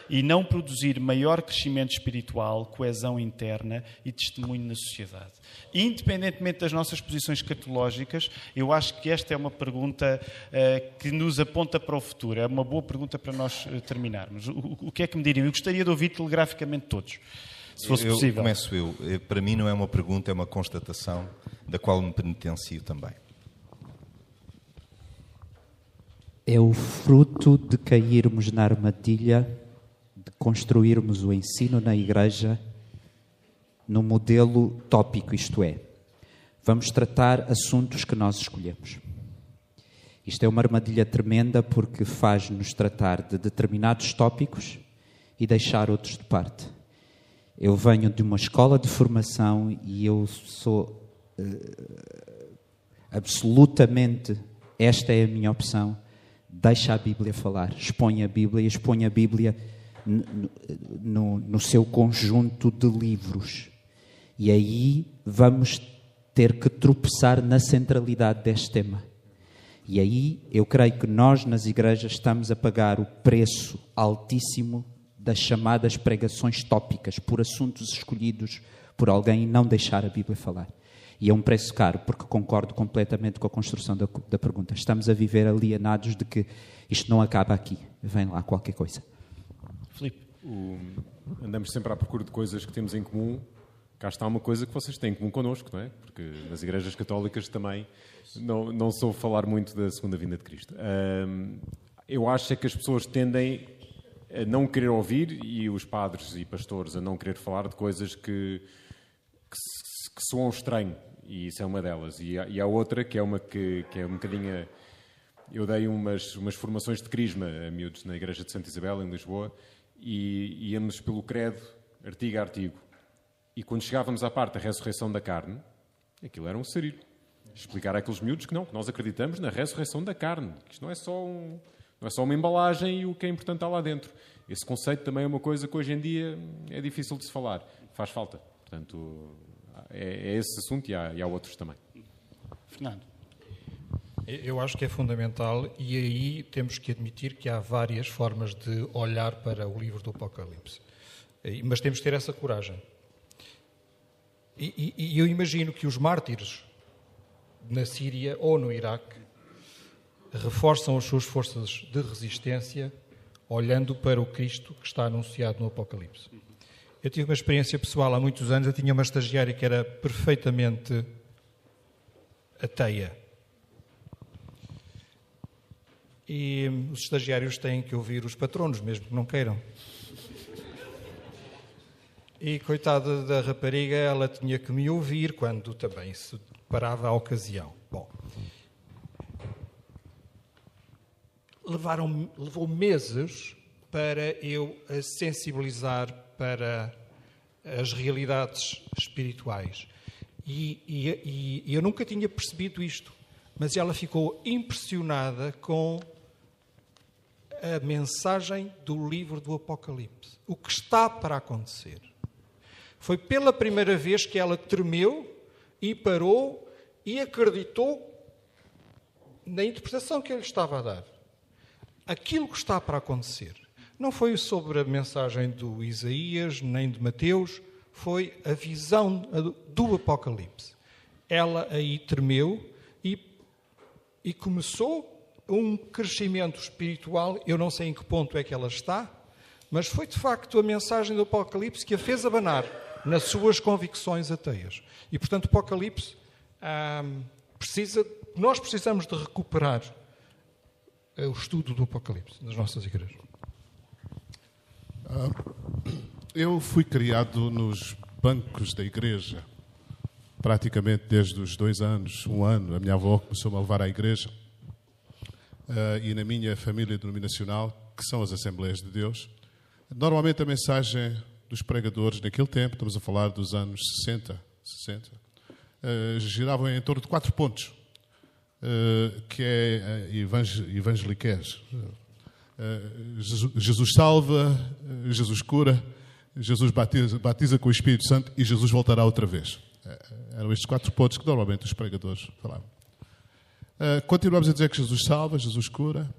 e não produzir maior crescimento espiritual, coesão interna e testemunho na sociedade? Independentemente das nossas posições catológicas, eu acho que esta é uma pergunta que nos aponta para o futuro. É uma boa pergunta para nós terminarmos. O que é que me diriam? Eu gostaria de ouvir telegraficamente todos, se fosse possível. Começo eu. Para mim não é uma pergunta, é uma constatação da qual me penitencio também. É o fruto de cairmos na armadilha de construirmos o ensino na Igreja no modelo tópico, isto é, vamos tratar assuntos que nós escolhemos. Isto é uma armadilha tremenda porque faz-nos tratar de determinados tópicos e deixar outros de parte. Eu venho de uma escola de formação e eu sou absolutamente, esta é a minha opção, deixa a Bíblia falar, expõe a Bíblia no seu conjunto de livros. E aí vamos ter que tropeçar na centralidade deste tema. E aí eu creio que nós nas igrejas estamos a pagar o preço altíssimo das chamadas pregações tópicas por assuntos escolhidos por alguém e não deixar a Bíblia falar. E é um preço caro, porque concordo completamente com a construção da pergunta. Estamos a viver alienados de que isto não acaba aqui, vem lá qualquer coisa. Filipe. Andamos sempre à procura de coisas que temos em comum. Cá está uma coisa que vocês têm em comum connosco, não é? Porque nas igrejas católicas também não sou falar muito da segunda vinda de Cristo. Eu acho é que as pessoas tendem a não querer ouvir e os padres e pastores a não querer falar de coisas que soam estranho, e isso é uma delas. E há outra que é uma um bocadinho... Eu dei umas formações de crisma a miúdos na Igreja de Santa Isabel, em Lisboa, e íamos pelo credo, artigo a artigo. E quando chegávamos à parte da ressurreição da carne, aquilo era um sarilho. Explicar àqueles miúdos que nós acreditamos na ressurreição da carne. Que isto não é só uma embalagem e o que é importante está lá dentro. Esse conceito também é uma coisa que hoje em dia é difícil de se falar. Faz falta. Portanto, é esse assunto e há outros também. Fernando. Eu acho que é fundamental, e aí temos que admitir que há várias formas de olhar para o livro do Apocalipse. Mas temos de ter essa coragem. E eu imagino que os mártires na Síria ou no Iraque reforçam as suas forças de resistência olhando para o Cristo que está anunciado no Apocalipse. Eu tive uma experiência pessoal há muitos anos. Eu tinha uma estagiária que era perfeitamente ateia. E os estagiários têm que ouvir os patronos, mesmo que não queiram. E, coitada da rapariga, ela tinha que me ouvir quando também se parava a ocasião. Bom, levou meses para eu a sensibilizar para as realidades espirituais. E eu nunca tinha percebido isto, mas ela ficou impressionada com a mensagem do livro do Apocalipse. O que está para acontecer. Foi pela primeira vez que ela tremeu e parou e acreditou na interpretação que eu lhe estava a dar. Aquilo que está para acontecer não foi sobre a mensagem do Isaías nem de Mateus, foi a visão do Apocalipse. Ela aí tremeu e começou um crescimento espiritual. Eu não sei em que ponto é que ela está, mas foi de facto a mensagem do Apocalipse que a fez abanar nas suas convicções ateias. E, portanto, o Apocalipse nós precisamos de recuperar o estudo do Apocalipse nas nossas igrejas. Eu fui criado nos bancos da igreja, praticamente desde os 2 anos, 1 ano. A minha avó começou-me a levar à igreja. E na minha família denominacional, que são as Assembleias de Deus, normalmente a mensagem dos pregadores naquele tempo, estamos a falar dos anos 60, giravam em torno de 4 pontos, que é evangeliquez. Jesus salva, Jesus cura, Jesus batiza com o Espírito Santo e Jesus voltará outra vez. Eram estes 4 pontos que normalmente os pregadores falavam. Continuamos a dizer que Jesus salva, Jesus cura,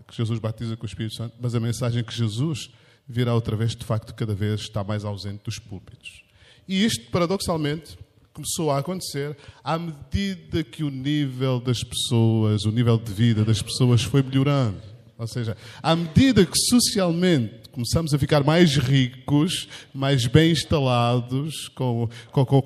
que Jesus batiza com o Espírito Santo, mas a mensagem que Jesus virá outra vez, de facto, cada vez está mais ausente dos púlpitos. E isto, paradoxalmente, começou a acontecer à medida que o nível das pessoas, o nível de vida das pessoas foi melhorando. Ou seja, à medida que socialmente começamos a ficar mais ricos, mais bem instalados, com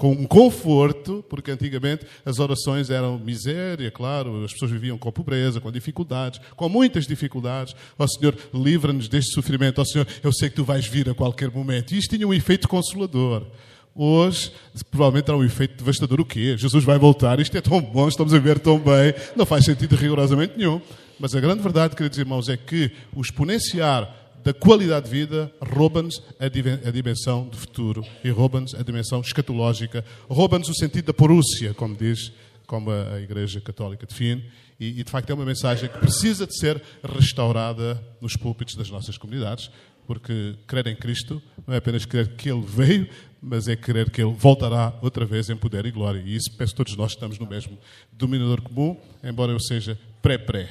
um conforto, porque antigamente as orações eram miséria, claro, as pessoas viviam com pobreza, com dificuldades, com muitas dificuldades. Ó Senhor, livra-nos deste sofrimento. Ó Senhor, eu sei que Tu vais vir a qualquer momento. E isto tinha um efeito consolador. Hoje, provavelmente terá um efeito devastador. O quê? Jesus vai voltar, isto é tão bom, estamos a viver tão bem. Não faz sentido rigorosamente nenhum. Mas a grande verdade, queridos irmãos, é que o exponenciar da qualidade de vida rouba-nos a dimensão do futuro e rouba-nos a dimensão escatológica, rouba-nos o sentido da porúcia, como a Igreja Católica define, e de facto é uma mensagem que precisa de ser restaurada nos púlpitos das nossas comunidades, porque crer em Cristo não é apenas crer que Ele veio, mas é crer que Ele voltará outra vez em poder e glória. E isso, penso, todos nós estamos no mesmo denominador comum, embora eu seja pré-pré.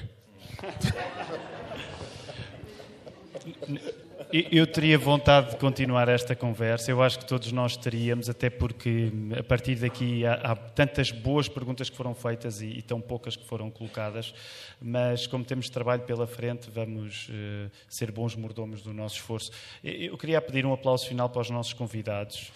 Eu teria vontade de continuar esta conversa. Eu acho que todos nós teríamos, até porque a partir daqui há tantas boas perguntas que foram feitas e tão poucas que foram colocadas, mas como temos trabalho pela frente, vamos ser bons mordomos do nosso esforço. Eu queria pedir um aplauso final para os nossos convidados.